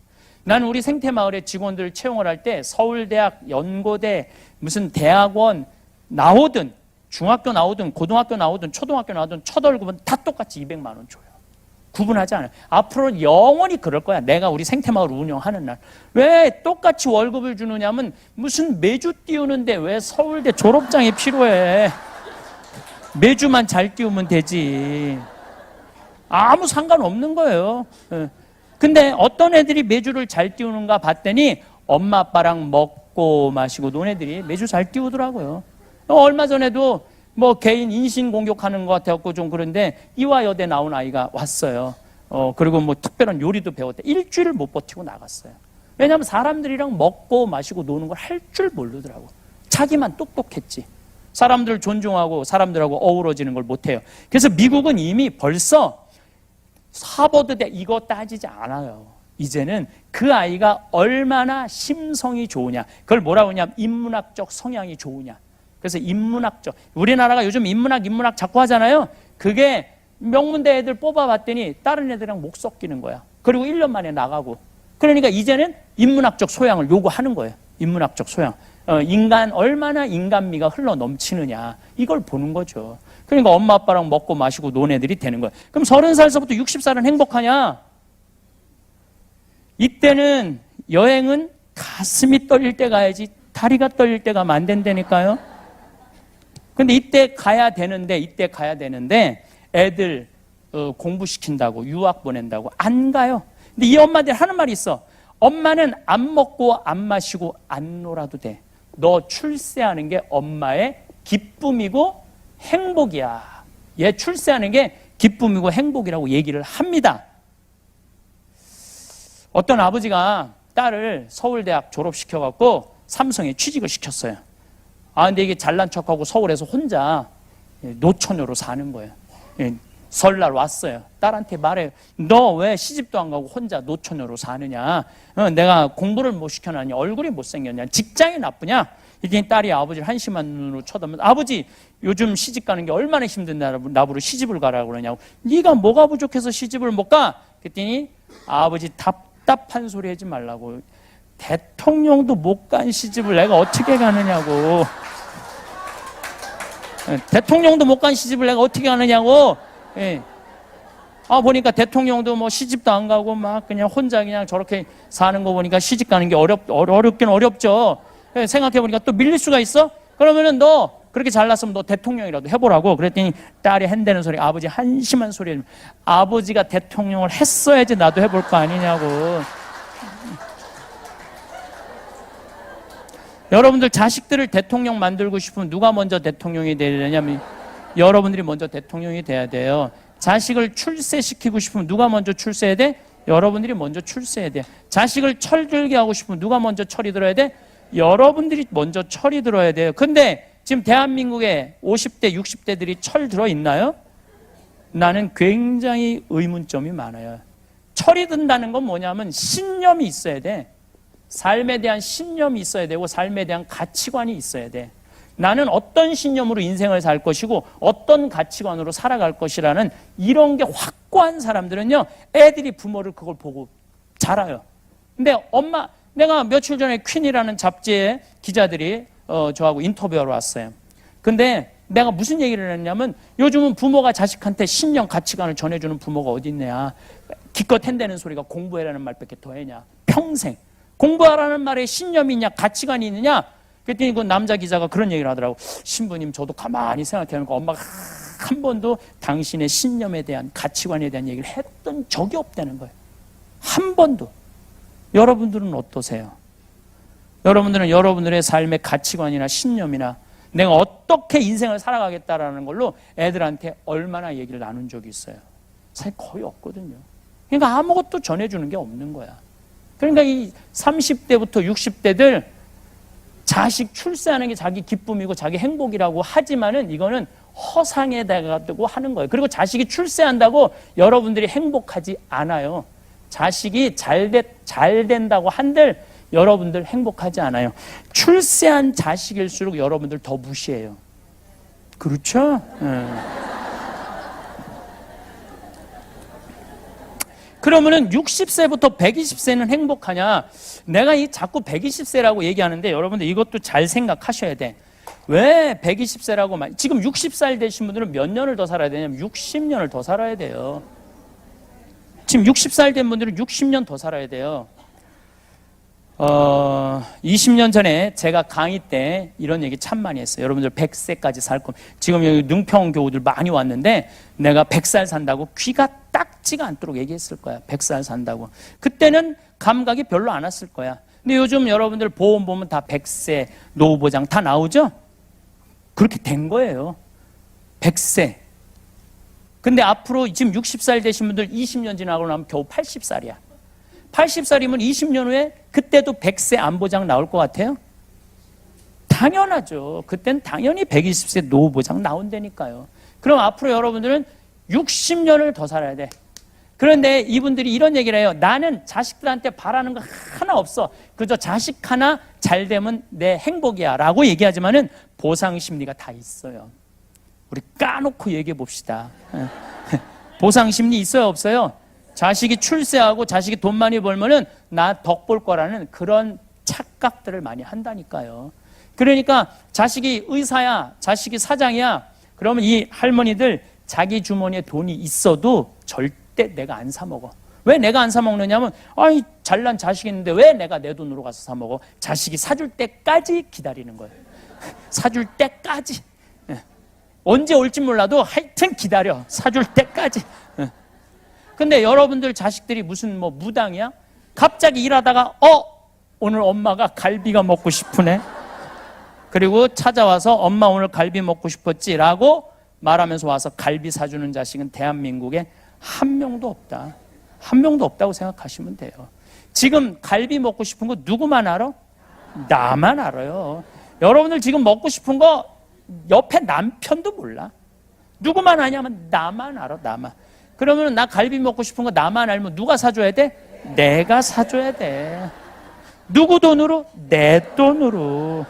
나는 우리 생태마을의 직원들 채용을 할 때 서울대학, 연고대, 무슨 대학원 나오든 중학교 나오든 고등학교 나오든 초등학교 나오든 첫 월급은 다 똑같이 200만 원 줘요. 구분하지 않아요. 앞으로는 영원히 그럴 거야. 내가 우리 생태마을 운영하는 날. 왜 똑같이 월급을 주느냐면 무슨 매주 띄우는데 왜 서울대 졸업장이 필요해. 매주만 잘 띄우면 되지. 아무 상관없는 거예요. 근데 어떤 애들이 매주를 잘 띄우는가 봤더니 엄마 아빠랑 먹고 마시고 논 애들이 매주 잘 띄우더라고요. 얼마 전에도 뭐 개인 인신공격하는 것 같아갖고 좀 그런데 이화여대 나온 아이가 왔어요. 그리고 뭐 특별한 요리도 배웠대. 일주일을 못 버티고 나갔어요. 왜냐하면 사람들이랑 먹고 마시고 노는 걸 할 줄 모르더라고. 자기만 똑똑했지. 사람들을 존중하고 사람들하고 어우러지는 걸 못해요. 그래서 미국은 이미 벌써 하버드대 이거 따지지 않아요. 이제는 그 아이가 얼마나 심성이 좋으냐. 그걸 뭐라고 하냐면 인문학적 성향이 좋으냐. 그래서 인문학적, 우리나라가 요즘 인문학 자꾸 하잖아요. 그게 명문대 애들 뽑아봤더니 다른 애들이랑 목 섞이는 거야. 그리고 1년 만에 나가고. 그러니까 이제는 인문학적 소양을 요구하는 거예요. 인문학적 소양. 인간, 얼마나 인간미가 흘러 넘치느냐. 이걸 보는 거죠. 그러니까 엄마 아빠랑 먹고 마시고 논 애들이 되는 거예요. 그럼 30살서부터 60살은 행복하냐? 이때는 여행은 가슴이 떨릴 때 가야지 다리가 떨릴 때 가면 안 된다니까요. 근데 이때 가야 되는데 애들 공부시킨다고 유학 보낸다고 안 가요. 근데 이 엄마들 하는 말이 있어. 엄마는 안 먹고 안 마시고 안 놀아도 돼. 너 출세하는 게 엄마의 기쁨이고 행복이야. 얘 출세하는 게 기쁨이고 행복이라고 얘기를 합니다. 어떤 아버지가 딸을 서울대학 졸업시켜갖고 삼성에 취직을 시켰어요. 근데 이게 잘난 척하고 서울에서 혼자 노처녀로 사는 거예요. 설날 왔어요. 딸한테 말해요. 너 왜 시집도 안 가고 혼자 노처녀로 사느냐? 내가 공부를 못 시켜놨니? 얼굴이 못생겼냐? 직장이 나쁘냐? 이랬더니 딸이 아버지를 한심한 눈으로 쳐다보면 아버지 요즘 시집 가는 게 얼마나 힘든데 나보고 시집을 가라고 그러냐고. 네가 뭐가 부족해서 시집을 못 가? 그랬더니 아버지 답답한 소리 하지 말라고. 대통령도 못 간 시집을 내가 어떻게 가느냐고. 대통령도 못 간 시집을 내가 어떻게 가느냐고. 예. 보니까 대통령도 뭐 시집도 안 가고 막 그냥 혼자 그냥 저렇게 사는 거 보니까 시집 가는 게 어렵긴 어렵죠. 예, 생각해보니까 또 밀릴 수가 있어? 그러면은 너 그렇게 잘났으면 너 대통령이라도 해보라고. 그랬더니 딸이 한다는 소리, 아버지 한심한 소리. 아버지가 대통령을 했어야지 나도 해볼 거 아니냐고. 여러분들 자식들을 대통령 만들고 싶으면 누가 먼저 대통령이 되려냐면 여러분들이 먼저 대통령이 돼야 돼요. 자식을 출세시키고 싶으면 누가 먼저 출세해야 돼? 여러분들이 먼저 출세해야 돼. 자식을 철들게 하고 싶으면 누가 먼저 철이 들어야 돼? 여러분들이 먼저 철이 들어야 돼요. 근데 지금 대한민국의 50대, 60대들이 철 들어 있나요? 나는 굉장히 의문점이 많아요. 철이 든다는 건 뭐냐면 신념이 있어야 돼. 삶에 대한 신념이 있어야 되고 삶에 대한 가치관이 있어야 돼. 나는 어떤 신념으로 인생을 살 것이고 어떤 가치관으로 살아갈 것이라는 이런 게 확고한 사람들은요, 애들이 부모를 그걸 보고 자라요. 근데 내가 며칠 전에 퀸이라는 잡지에 기자들이 저하고 인터뷰하러 왔어요. 근데 내가 무슨 얘기를 했냐면 요즘은 부모가 자식한테 신념 가치관을 전해주는 부모가 어디 있냐. 기껏 한다는 소리가 공부해라는 말밖에 더 했냐. 평생 공부하라는 말에 신념이 있냐 가치관이 있느냐. 그랬더니 그 남자 기자가 그런 얘기를 하더라고. 신부님 저도 가만히 생각해보니까 엄마가 한 번도 당신의 신념에 대한 가치관에 대한 얘기를 했던 적이 없다는 거예요. 한 번도. 여러분들은 어떠세요? 여러분들은 여러분들의 삶의 가치관이나 신념이나 내가 어떻게 인생을 살아가겠다라는 걸로 애들한테 얼마나 얘기를 나눈 적이 있어요? 사실 거의 없거든요. 그러니까 아무것도 전해주는 게 없는 거야. 그러니까 이 30대부터 60대들 자식 출세하는 게 자기 기쁨이고 자기 행복이라고 하지만은 이거는 허상에다가 하는 거예요. 그리고 자식이 출세한다고 여러분들이 행복하지 않아요. 자식이 잘 된다고 한들 여러분들 행복하지 않아요. 출세한 자식일수록 여러분들 더 무시해요. 그렇죠? 그러면은 60세부터 120세는 행복하냐? 내가 이 자꾸 120세라고 얘기하는데 여러분들 이것도 잘 생각하셔야 돼. 왜 120세라고 지금 60살 되신 분들은 몇 년을 더 살아야 되냐면 60년을 더 살아야 돼요. 지금 60살 된 분들은 60년 더 살아야 돼요. 20년 전에 제가 강의 때 이런 얘기 참 많이 했어요. 여러분들 100세까지 살 거면 지금 여기 능평 교우들 많이 왔는데 내가 100살 산다고 귀가 딱지가 않도록 얘기했을 거야. 100살 산다고. 그때는 감각이 별로 안 왔을 거야. 근데 요즘 여러분들 보험 보면 다 100세 노후보장 다 나오죠? 그렇게 된 거예요. 100세. 근데 앞으로 지금 60살 되신 분들 20년 지나고 나면 겨우 80살이야. 80살이면 20년 후에 그때도 100세 안보장 나올 것 같아요? 당연하죠. 그땐 당연히 120세 노후보장 나온다니까요. 그럼 앞으로 여러분들은 60년을 더 살아야 돼. 그런데 이분들이 이런 얘기를 해요. 나는 자식들한테 바라는 거 하나 없어. 그저 자식 하나 잘 되면 내 행복이야 라고 얘기하지만은 보상 심리가 다 있어요. 우리 까놓고 얘기해 봅시다. 보상 심리 있어요, 없어요? 자식이 출세하고 자식이 돈 많이 벌면은 나 덕 볼 거라는 그런 착각들을 많이 한다니까요. 그러니까 자식이 의사야, 자식이 사장이야. 그러면 이 할머니들 자기 주머니에 돈이 있어도 절대 내가 안 사 먹어. 왜 내가 안 사 먹느냐면 아이 잘난 자식이 있는데 왜 내가 내 돈으로 가서 사 먹어? 자식이 사줄 때까지 기다리는 거예요. 사줄 때까지. 언제 올지 몰라도 하여튼 기다려. 사줄 때까지. 근데 여러분들 자식들이 무슨 뭐 무당이야? 갑자기 일하다가 오늘 엄마가 갈비가 먹고 싶으네. 그리고 찾아와서 엄마 오늘 갈비 먹고 싶었지 라고 말하면서 와서 갈비 사주는 자식은 대한민국에 한 명도 없다. 한 명도 없다고 생각하시면 돼요. 지금 갈비 먹고 싶은 거 누구만 알아? 나만 알아요. 여러분들 지금 먹고 싶은 거 옆에 남편도 몰라. 누구만 아냐면 나만 알아. 나만. 그러면 나 갈비 먹고 싶은 거 나만 알면 누가 사줘야 돼? 내가 사줘야 돼. 누구 돈으로? 내 돈으로.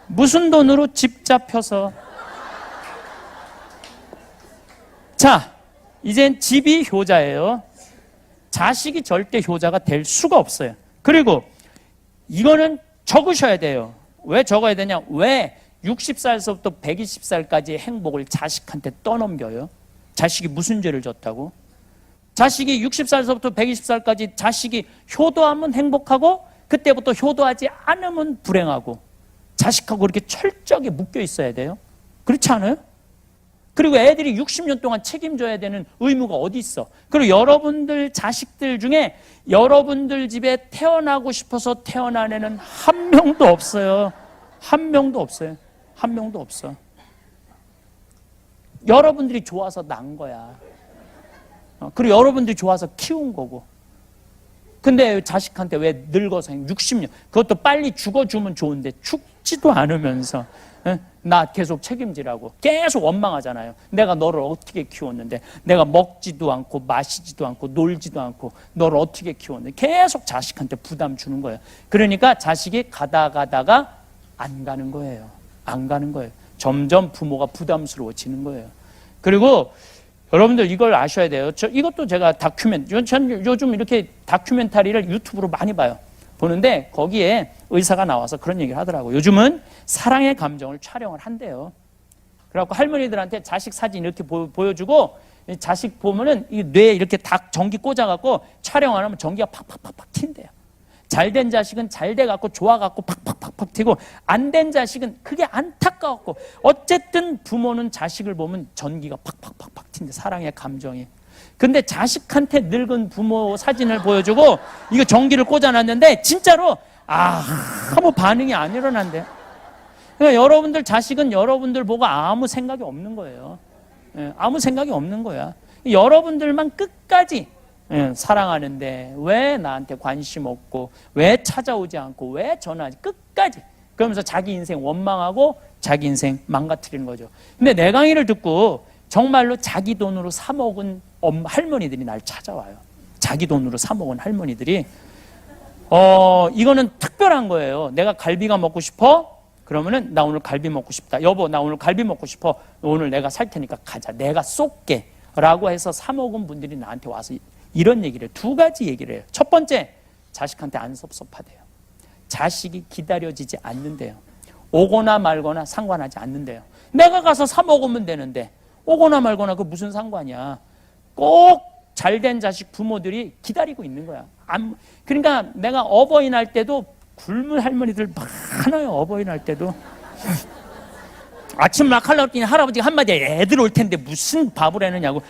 무슨 돈으로? 집 잡혀서. 자, 이젠 집이 효자예요. 자식이 절대 효자가 될 수가 없어요. 그리고 이거는 적으셔야 돼요. 왜 적어야 되냐? 왜 60살서부터 120살까지의 행복을 자식한테 떠넘겨요? 자식이 무슨 죄를 졌다고? 자식이 60살서부터 120살까지 자식이 효도하면 행복하고 그때부터 효도하지 않으면 불행하고 자식하고 그렇게 철저하게 묶여 있어야 돼요. 그렇지 않아요? 그리고 애들이 60년 동안 책임져야 되는 의무가 어디 있어? 그리고 여러분들 자식들 중에 여러분들 집에 태어나고 싶어서 태어난 애는 한 명도 없어요. 한 명도 없어요. 한 명도 없어. 여러분들이 좋아서 난 거야. 그리고 여러분들이 좋아서 키운 거고. 근데 자식한테 왜 늙어서 60년 그것도 빨리 죽어주면 좋은데 죽지도 않으면서 나 계속 책임지라고 계속 원망하잖아요. 내가 너를 어떻게 키웠는데 내가 먹지도 않고 마시지도 않고 놀지도 않고 너를 어떻게 키웠는데 계속 자식한테 부담 주는 거예요. 그러니까 자식이 가다가 안 가는 거예요. 안 가는 거예요. 점점 부모가 부담스러워지는 거예요. 그리고 여러분들 이걸 아셔야 돼요. 이것도 제가 전 요즘 이렇게 다큐멘터리를 유튜브로 많이 봐요. 보는데 거기에 의사가 나와서 그런 얘기를 하더라고요. 요즘은 사랑의 감정을 촬영을 한대요. 그래갖고 할머니들한테 자식 사진 이렇게 보여주고 자식 보면은 이 뇌에 이렇게 다 전기 꽂아갖고 촬영 안 하면 전기가 팍팍팍팍 튄대요. 잘된 자식은 잘 돼갖고 좋아갖고 팍팍팍팍 튀고 안 된 자식은 그게 안타까웠고 어쨌든 부모는 자식을 보면 전기가 팍팍팍팍 튄대. 사랑의 감정이. 근데 자식한테 늙은 부모 사진을 보여주고 이거 전기를 꽂아놨는데 진짜로 아무 반응이 안 일어난대요. 그러니까 여러분들 자식은 여러분들 보고 아무 생각이 없는 거예요. 예, 아무 생각이 없는 거야. 여러분들만 끝까지 사랑하는데 왜 나한테 관심 없고 왜 찾아오지 않고 왜 전화하지 끝까지 그러면서 자기 인생 원망하고 자기 인생 망가뜨리는 거죠. 근데 내 강의를 듣고 정말로 자기 돈으로 사 먹은 할머니들이 날 찾아와요. 자기 돈으로 사 먹은 할머니들이 이거는 특별한 거예요. 내가 갈비가 먹고 싶어? 그러면은 나 오늘 갈비 먹고 싶다. 여보 나 오늘 갈비 먹고 싶어. 오늘 내가 살 테니까 가자. 내가 쏠게. 라고 해서 사 먹은 분들이 나한테 와서 이런 얘기를 해요. 두 가지 얘기를 해요. 첫 번째, 자식한테 안 섭섭하대요. 자식이 기다려지지 않는데요. 오거나 말거나 상관하지 않는데요. 내가 가서 사 먹으면 되는데 오거나 말거나 그 무슨 상관이야. 꼭 잘된 자식 부모들이 기다리고 있는 거야. 그러니까 내가 어버이날 때도 굶은 할머니들 많아요. 어버이날 때도. 아침 막 하려고 했더니 할아버지가 한마디 애들 올 텐데 무슨 밥을 해느냐고.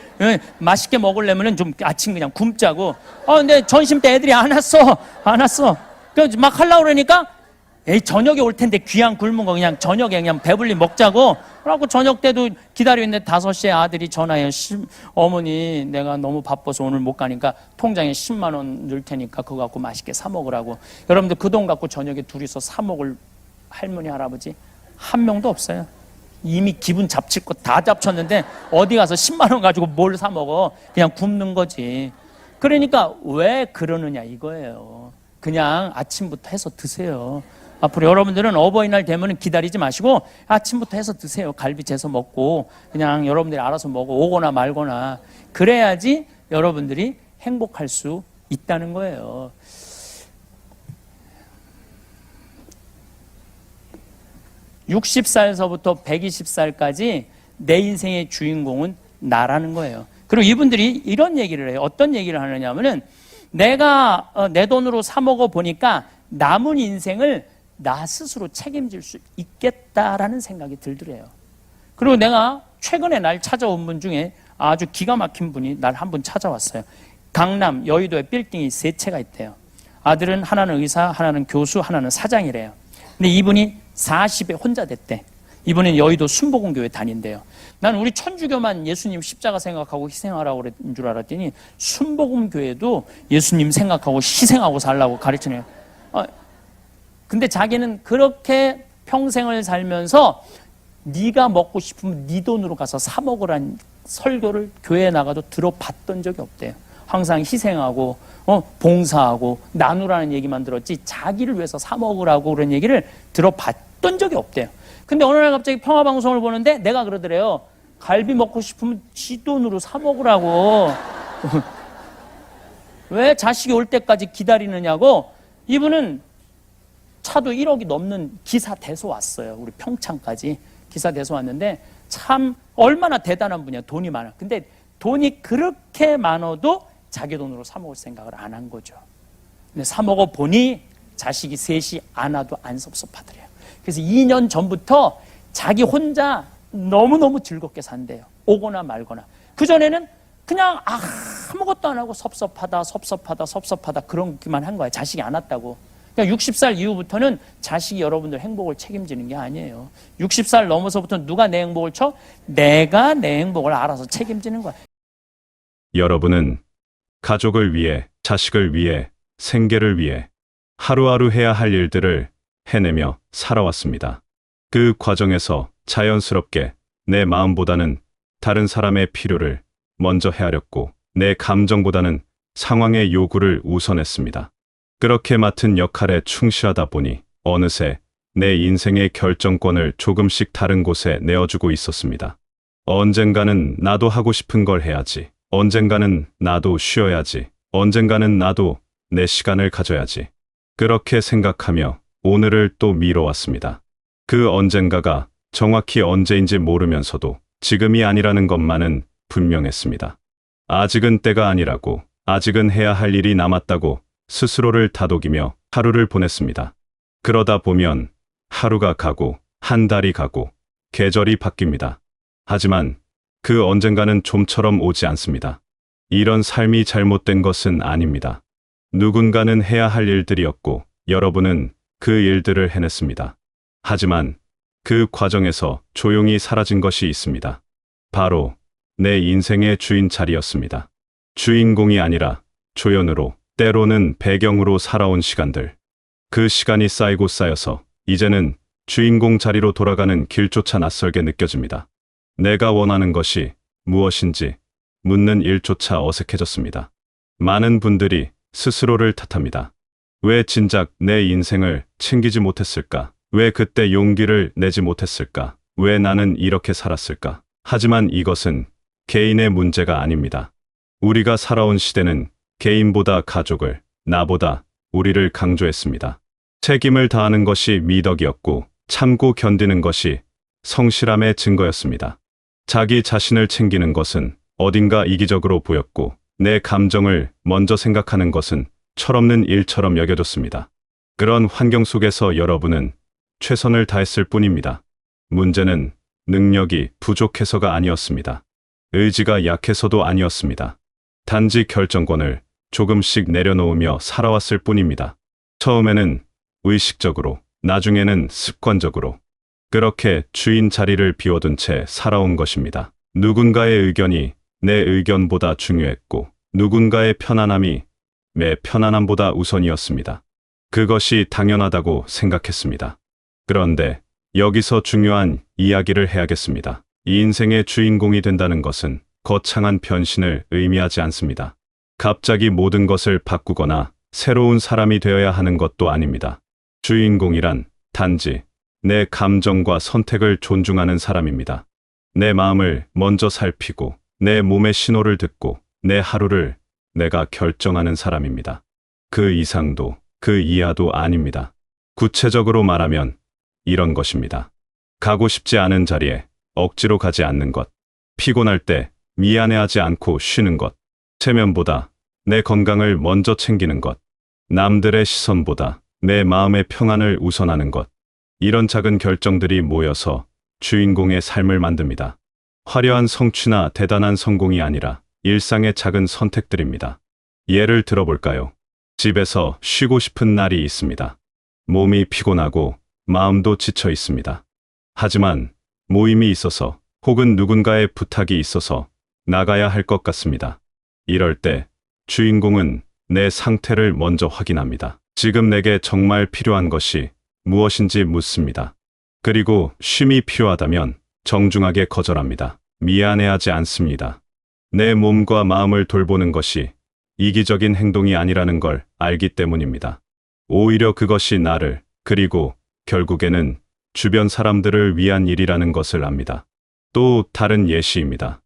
맛있게 먹으려면 좀 아침 그냥 굶자고. 근데 점심 때 애들이 안 왔어. 그래서 막 하려고 그러니까 에이 저녁에 올 텐데 귀한 굶은 거 그냥 저녁에 그냥 배불리 먹자고. 그러고 저녁 때도 기다리고 있는데 5시에 아들이 전화해요. 어머니 내가 너무 바빠서 오늘 못 가니까 통장에 10만 원 넣을 테니까 그거 갖고 맛있게 사 먹으라고. 여러분들 그 돈 갖고 저녁에 둘이서 사 먹을 할머니 할아버지 한 명도 없어요. 이미 기분 잡칠 거 다 잡쳤는데 어디 가서 10만 원 가지고 뭘 사 먹어. 그냥 굶는 거지. 그러니까 왜 그러느냐 이거예요. 그냥 아침부터 해서 드세요. 앞으로 여러분들은 어버이날 되면 기다리지 마시고 아침부터 해서 드세요. 갈비 재서 먹고 그냥 여러분들이 알아서 먹어. 오거나 말거나. 그래야지 여러분들이 행복할 수 있다는 거예요. (60살서부터) (120살까지) 내 인생의 주인공은 나라는 거예요. 그리고 이분들이 이런 얘기를 해요. 어떤 얘기를 하느냐 하면은 내가 내 돈으로 사 먹어 보니까 남은 인생을 나 스스로 책임질 수 있겠다라는 생각이 들더래요. 그리고 내가 최근에 날 찾아온 분 중에 아주 기가 막힌 분이 날 한 분 찾아왔어요. 강남 여의도에 빌딩이 3채가 있대요. 아들은 하나는 의사, 하나는 교수, 하나는 사장이래요. 근데 이분이 40에 혼자 됐대. 이번엔 여의도 순복음교회 다닌대요. 난 우리 천주교만 예수님 십자가 생각하고 희생하라고 그랬는 줄 알았더니 순복음교회도 예수님 생각하고 희생하고 살라고 가르치네요. 근데 자기는 그렇게 평생을 살면서 네가 먹고 싶으면 네 돈으로 가서 사 먹으란 설교를 교회에 나가도 들어봤던 적이 없대요. 항상 희생하고 봉사하고 나누라는 얘기만 들었지 자기를 위해서 사 먹으라고 그런 얘기를 들어봤던 적이 없대요. 근데 어느 날 갑자기 평화방송을 보는데 내가 그러더래요. 갈비 먹고 싶으면 지 돈으로 사 먹으라고. 왜 자식이 올 때까지 기다리느냐고. 이분은 차도 1억이 넘는 기사 대소 왔어요. 우리 평창까지 기사 대소 왔는데 참 얼마나 대단한 분이야. 돈이 많아. 근데 돈이 그렇게 많아도 자기 돈으로 사 먹을 생각을 안 한 거죠. 근데 사 먹어 보니 자식이 셋이 안 와도 안 섭섭하더래요. 그래서 2년 전부터 자기 혼자 너무너무 즐겁게 산대요. 오거나 말거나. 그전에는 그냥 아무것도 안 하고 섭섭하다 그런기만 한 거야. 자식이 안 왔다고. 그러니까 60살 이후부터는 자식이 여러분들 행복을 책임지는 게 아니에요. 60살 넘어서부터 누가 내 행복을 쳐? 내가 내 행복을 알아서 책임지는 거야. 여러분은 가족을 위해, 자식을 위해, 생계를 위해 하루하루 해야 할 일들을 해내며 살아왔습니다. 그 과정에서 자연스럽게 내 마음보다는 다른 사람의 필요를 먼저 헤아렸고 내 감정보다는 상황의 요구를 우선했습니다. 그렇게 맡은 역할에 충실하다 보니 어느새 내 인생의 결정권을 조금씩 다른 곳에 내어주고 있었습니다. 언젠가는 나도 하고 싶은 걸 해야지. 언젠가는 나도 쉬어야지. 언젠가는 나도 내 시간을 가져야지. 그렇게 생각하며 오늘을 또 미뤄왔습니다. 그 언젠가가 정확히 언제인지 모르면서도 지금이 아니라는 것만은 분명했습니다. 아직은 때가 아니라고, 아직은 해야 할 일이 남았다고 스스로를 다독이며 하루를 보냈습니다. 그러다 보면 하루가 가고 한 달이 가고 계절이 바뀝니다. 하지만 그 언젠가는 좀처럼 오지 않습니다. 이런 삶이 잘못된 것은 아닙니다. 누군가는 해야 할 일들이었고 여러분은 그 일들을 해냈습니다. 하지만 그 과정에서 조용히 사라진 것이 있습니다. 바로 내 인생의 주인 자리였습니다. 주인공이 아니라 조연으로, 때로는 배경으로 살아온 시간들. 그 시간이 쌓이고 쌓여서 이제는 주인공 자리로 돌아가는 길조차 낯설게 느껴집니다. 내가 원하는 것이 무엇인지 묻는 일조차 어색해졌습니다. 많은 분들이 스스로를 탓합니다. 왜 진작 내 인생을 챙기지 못했을까? 왜 그때 용기를 내지 못했을까? 왜 나는 이렇게 살았을까? 하지만 이것은 개인의 문제가 아닙니다. 우리가 살아온 시대는 개인보다 가족을, 나보다 우리를 강조했습니다. 책임을 다하는 것이 미덕이었고 참고 견디는 것이 성실함의 증거였습니다. 자기 자신을 챙기는 것은 어딘가 이기적으로 보였고 내 감정을 먼저 생각하는 것은 철없는 일처럼 여겨졌습니다. 그런 환경 속에서 여러분은 최선을 다했을 뿐입니다. 문제는 능력이 부족해서가 아니었습니다. 의지가 약해서도 아니었습니다. 단지 결정권을 조금씩 내려놓으며 살아왔을 뿐입니다. 처음에는 의식적으로, 나중에는 습관적으로 그렇게 주인 자리를 비워둔 채 살아온 것입니다. 누군가의 의견이 내 의견보다 중요했고 누군가의 편안함이 내 편안함보다 우선이었습니다. 그것이 당연하다고 생각했습니다. 그런데 여기서 중요한 이야기를 해야겠습니다. 이 인생의 주인공이 된다는 것은 거창한 변신을 의미하지 않습니다. 갑자기 모든 것을 바꾸거나 새로운 사람이 되어야 하는 것도 아닙니다. 주인공이란 단지 내 감정과 선택을 존중하는 사람입니다. 내 마음을 먼저 살피고 내 몸의 신호를 듣고 내 하루를 내가 결정하는 사람입니다. 그 이상도 그 이하도 아닙니다. 구체적으로 말하면 이런 것입니다. 가고 싶지 않은 자리에 억지로 가지 않는 것, 피곤할 때 미안해하지 않고 쉬는 것, 체면보다 내 건강을 먼저 챙기는 것, 남들의 시선보다 내 마음의 평안을 우선하는 것, 이런 작은 결정들이 모여서 주인공의 삶을 만듭니다. 화려한 성취나 대단한 성공이 아니라 일상의 작은 선택들입니다. 예를 들어볼까요? 집에서 쉬고 싶은 날이 있습니다. 몸이 피곤하고 마음도 지쳐 있습니다. 하지만 모임이 있어서 혹은 누군가의 부탁이 있어서 나가야 할 것 같습니다. 이럴 때 주인공은 내 상태를 먼저 확인합니다. 지금 내게 정말 필요한 것이 무엇인지 묻습니다. 그리고 쉼이 필요하다면 정중하게 거절합니다. 미안해하지 않습니다. 내 몸과 마음을 돌보는 것이 이기적인 행동이 아니라는 걸 알기 때문입니다. 오히려 그것이 나를, 그리고 결국에는 주변 사람들을 위한 일이라는 것을 압니다. 또 다른 예시입니다.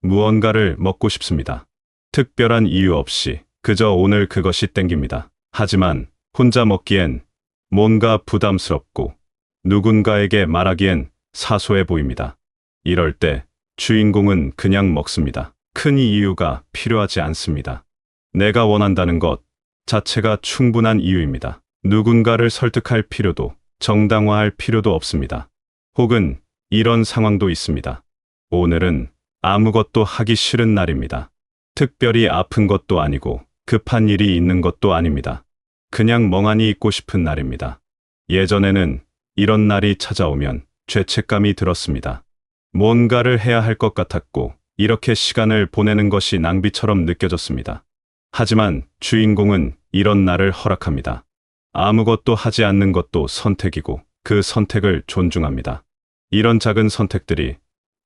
무언가를 먹고 싶습니다. 특별한 이유 없이 그저 오늘 그것이 땡깁니다. 하지만 혼자 먹기엔 뭔가 부담스럽고 누군가에게 말하기엔 사소해 보입니다. 이럴 때 주인공은 그냥 먹습니다. 큰 이유가 필요하지 않습니다. 내가 원한다는 것 자체가 충분한 이유입니다. 누군가를 설득할 필요도 정당화할 필요도 없습니다. 혹은 이런 상황도 있습니다. 오늘은 아무것도 하기 싫은 날입니다. 특별히 아픈 것도 아니고 급한 일이 있는 것도 아닙니다. 그냥 멍하니 있고 싶은 날입니다. 예전에는 이런 날이 찾아오면 죄책감이 들었습니다. 뭔가를 해야 할 것 같았고 이렇게 시간을 보내는 것이 낭비처럼 느껴졌습니다. 하지만 주인공은 이런 날을 허락합니다. 아무것도 하지 않는 것도 선택이고 그 선택을 존중합니다. 이런 작은 선택들이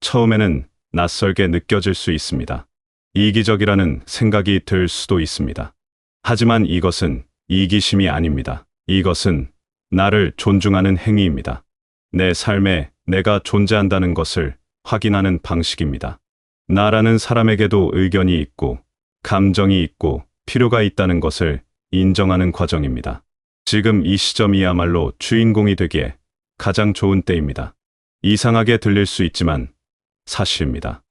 처음에는 낯설게 느껴질 수 있습니다. 이기적이라는 생각이 들 수도 있습니다. 하지만 이것은 이기심이 아닙니다. 이것은 나를 존중하는 행위입니다. 내 삶에 내가 존재한다는 것을 확인하는 방식입니다. 나라는 사람에게도 의견이 있고 감정이 있고 필요가 있다는 것을 인정하는 과정입니다. 지금 이 시점이야말로 주인공이 되기에 가장 좋은 때입니다. 이상하게 들릴 수 있지만 사실입니다.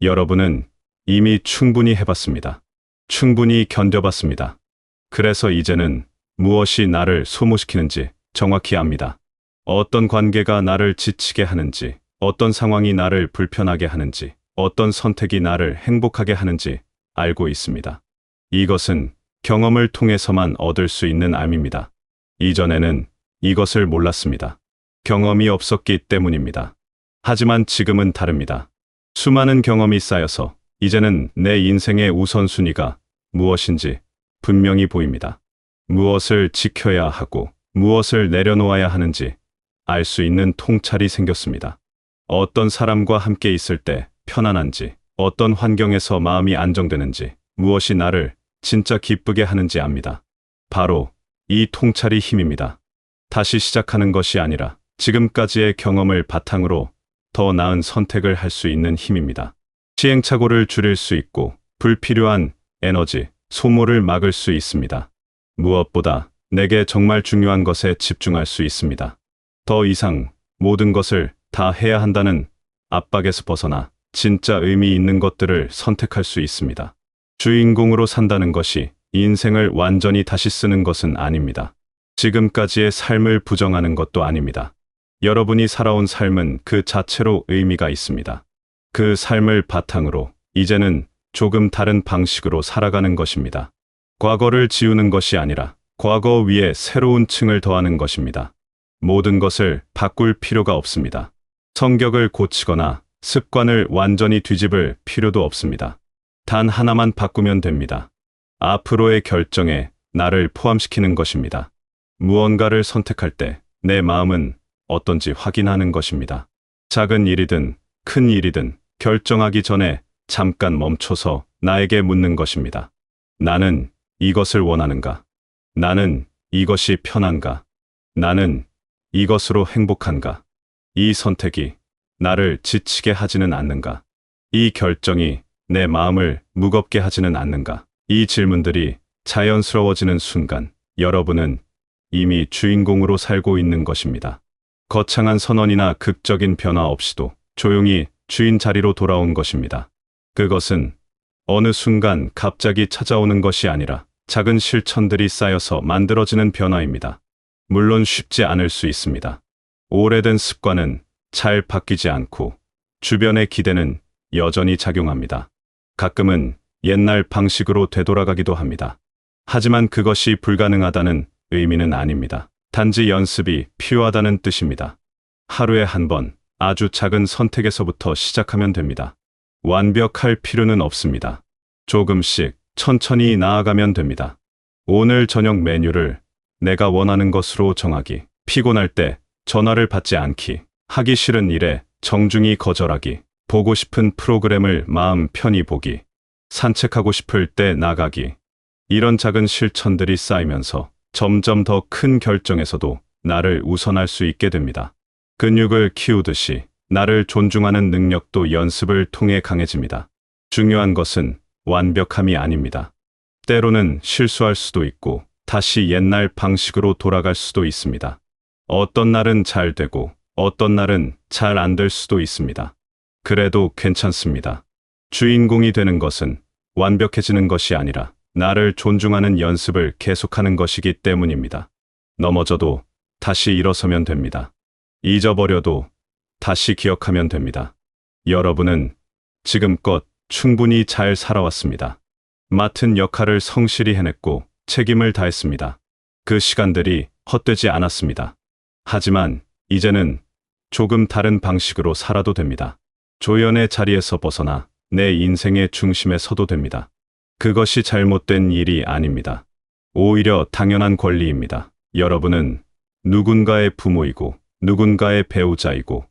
여러분은 이미 충분히 해봤습니다. 충분히 견뎌봤습니다. 그래서 이제는 무엇이 나를 소모시키는지 정확히 압니다. 어떤 관계가 나를 지치게 하는지, 어떤 상황이 나를 불편하게 하는지, 어떤 선택이 나를 행복하게 하는지 알고 있습니다. 이것은 경험을 통해서만 얻을 수 있는 암입니다. 이전에는 이것을 몰랐습니다. 경험이 없었기 때문입니다. 하지만 지금은 다릅니다. 수많은 경험이 쌓여서 이제는 내 인생의 우선순위가 무엇인지 분명히 보입니다. 무엇을 지켜야 하고 무엇을 내려놓아야 하는지 알 수 있는 통찰이 생겼습니다. 어떤 사람과 함께 있을 때 편안한지, 어떤 환경에서 마음이 안정되는지, 무엇이 나를 진짜 기쁘게 하는지 압니다. 바로 이 통찰이 힘입니다. 다시 시작하는 것이 아니라 지금까지의 경험을 바탕으로 더 나은 선택을 할 수 있는 힘입니다. 시행착오를 줄일 수 있고 불필요한 에너지, 소모를 막을 수 있습니다. 무엇보다 내게 정말 중요한 것에 집중할 수 있습니다. 더 이상 모든 것을 다 해야 한다는 압박에서 벗어나 진짜 의미 있는 것들을 선택할 수 있습니다. 주인공으로 산다는 것이 인생을 완전히 다시 쓰는 것은 아닙니다. 지금까지의 삶을 부정하는 것도 아닙니다. 여러분이 살아온 삶은 그 자체로 의미가 있습니다. 그 삶을 바탕으로 이제는 조금 다른 방식으로 살아가는 것입니다. 과거를 지우는 것이 아니라 과거 위에 새로운 층을 더하는 것입니다. 모든 것을 바꿀 필요가 없습니다. 성격을 고치거나 습관을 완전히 뒤집을 필요도 없습니다. 단 하나만 바꾸면 됩니다. 앞으로의 결정에 나를 포함시키는 것입니다. 무언가를 선택할 때 내 마음은 어떤지 확인하는 것입니다. 작은 일이든 큰 일이든 결정하기 전에 잠깐 멈춰서 나에게 묻는 것입니다. 나는 이것을 원하는가? 나는 이것이 편한가? 나는 이것으로 행복한가? 이 선택이 나를 지치게 하지는 않는가? 이 결정이 내 마음을 무겁게 하지는 않는가? 이 질문들이 자연스러워지는 순간 여러분은 이미 주인공으로 살고 있는 것입니다. 거창한 선언이나 극적인 변화 없이도 조용히 주인 자리로 돌아온 것입니다. 그것은 어느 순간 갑자기 찾아오는 것이 아니라 작은 실천들이 쌓여서 만들어지는 변화입니다. 물론 쉽지 않을 수 있습니다. 오래된 습관은 잘 바뀌지 않고 주변의 기대는 여전히 작용합니다. 가끔은 옛날 방식으로 되돌아가기도 합니다. 하지만 그것이 불가능하다는 의미는 아닙니다. 단지 연습이 필요하다는 뜻입니다. 하루에 한 번 아주 작은 선택에서부터 시작하면 됩니다. 완벽할 필요는 없습니다. 조금씩 천천히 나아가면 됩니다. 오늘 저녁 메뉴를 내가 원하는 것으로 정하기, 피곤할 때 전화를 받지 않기, 하기 싫은 일에 정중히 거절하기, 보고 싶은 프로그램을 마음 편히 보기, 산책하고 싶을 때 나가기. 이런 작은 실천들이 쌓이면서 점점 더 큰 결정에서도 나를 우선할 수 있게 됩니다. 근육을 키우듯이 나를 존중하는 능력도 연습을 통해 강해집니다. 중요한 것은 완벽함이 아닙니다. 때로는 실수할 수도 있고 다시 옛날 방식으로 돌아갈 수도 있습니다. 어떤 날은 잘 되고 어떤 날은 잘 안 될 수도 있습니다. 그래도 괜찮습니다. 주인공이 되는 것은 완벽해지는 것이 아니라 나를 존중하는 연습을 계속하는 것이기 때문입니다. 넘어져도 다시 일어서면 됩니다. 잊어버려도 다시 기억하면 됩니다. 여러분은 지금껏 충분히 잘 살아왔습니다. 맡은 역할을 성실히 해냈고 책임을 다했습니다. 그 시간들이 헛되지 않았습니다. 하지만 이제는 조금 다른 방식으로 살아도 됩니다. 조연의 자리에서 벗어나 내 인생의 중심에 서도 됩니다. 그것이 잘못된 일이 아닙니다. 오히려 당연한 권리입니다. 여러분은 누군가의 부모이고 누군가의 배우자이고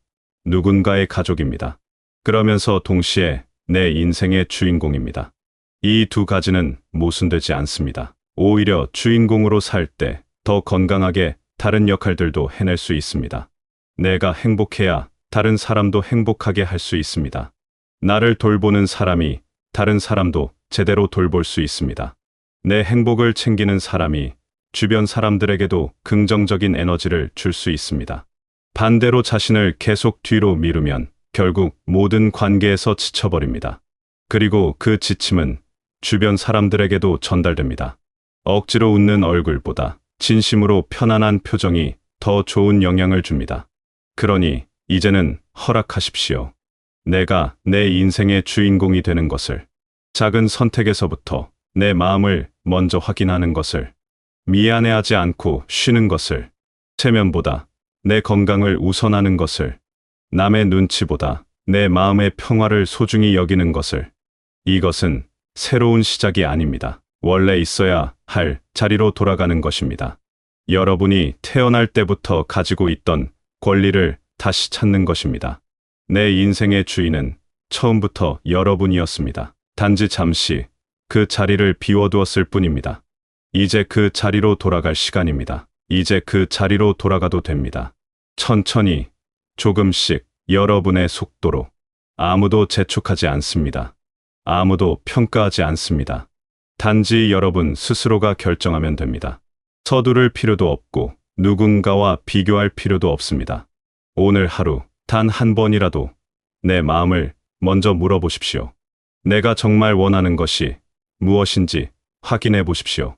누군가의 가족입니다. 그러면서 동시에 내 인생의 주인공입니다. 이 두 가지는 모순되지 않습니다. 오히려 주인공으로 살 때 더 건강하게 다른 역할들도 해낼 수 있습니다. 내가 행복해야 다른 사람도 행복하게 할 수 있습니다. 나를 돌보는 사람이 다른 사람도 제대로 돌볼 수 있습니다. 내 행복을 챙기는 사람이 주변 사람들에게도 긍정적인 에너지를 줄 수 있습니다. 반대로 자신을 계속 뒤로 미루면 결국 모든 관계에서 지쳐버립니다. 그리고 그 지침은 주변 사람들에게도 전달됩니다. 억지로 웃는 얼굴보다 진심으로 편안한 표정이 더 좋은 영향을 줍니다. 그러니 이제는 허락하십시오. 내가 내 인생의 주인공이 되는 것을. 작은 선택에서부터 내 마음을 먼저 확인하는 것을, 미안해하지 않고 쉬는 것을, 체면보다 내 건강을 우선하는 것을, 남의 눈치보다 내 마음의 평화를 소중히 여기는 것을. 이것은 새로운 시작이 아닙니다. 원래 있어야 할 자리로 돌아가는 것입니다. 여러분이 태어날 때부터 가지고 있던 권리를 다시 찾는 것입니다. 내 인생의 주인은 처음부터 여러분이었습니다. 단지 잠시 그 자리를 비워두었을 뿐입니다. 이제 그 자리로 돌아갈 시간입니다. 이제 그 자리로 돌아가도 됩니다. 천천히, 조금씩, 여러분의 속도로. 아무도 재촉하지 않습니다. 아무도 평가하지 않습니다. 단지 여러분 스스로가 결정하면 됩니다. 서두를 필요도 없고 누군가와 비교할 필요도 없습니다. 오늘 하루 단 한 번이라도 내 마음을 먼저 물어보십시오. 내가 정말 원하는 것이 무엇인지 확인해 보십시오.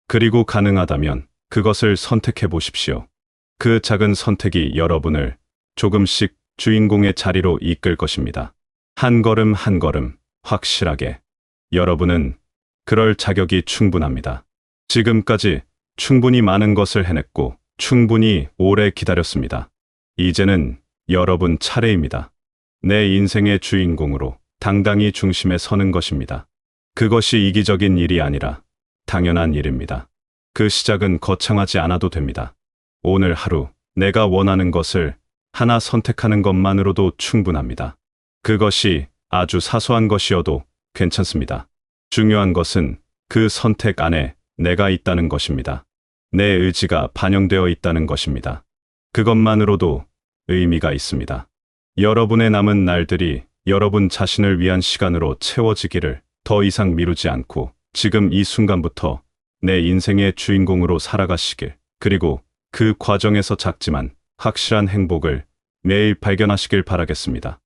그리고 가능하다면 그것을 선택해 보십시오. 그 작은 선택이 여러분을 조금씩 주인공의 자리로 이끌 것입니다. 한 걸음 한 걸음 확실하게. 여러분은 그럴 자격이 충분합니다. 지금까지 충분히 많은 것을 해냈고 충분히 오래 기다렸습니다. 이제는 여러분 차례입니다. 내 인생의 주인공으로 당당히 중심에 서는 것입니다. 그것이 이기적인 일이 아니라 당연한 일입니다. 그 시작은 거창하지 않아도 됩니다. 오늘 하루 내가 원하는 것을 하나 선택하는 것만으로도 충분합니다. 그것이 아주 사소한 것이어도 괜찮습니다. 중요한 것은 그 선택 안에 내가 있다는 것입니다. 내 의지가 반영되어 있다는 것입니다. 그것만으로도 의미가 있습니다. 여러분의 남은 날들이 여러분 자신을 위한 시간으로 채워지기를. 더 이상 미루지 않고 지금 이 순간부터 내 인생의 주인공으로 살아가시길. 그리고 그 과정에서 작지만 확실한 행복을 매일 발견하시길 바라겠습니다.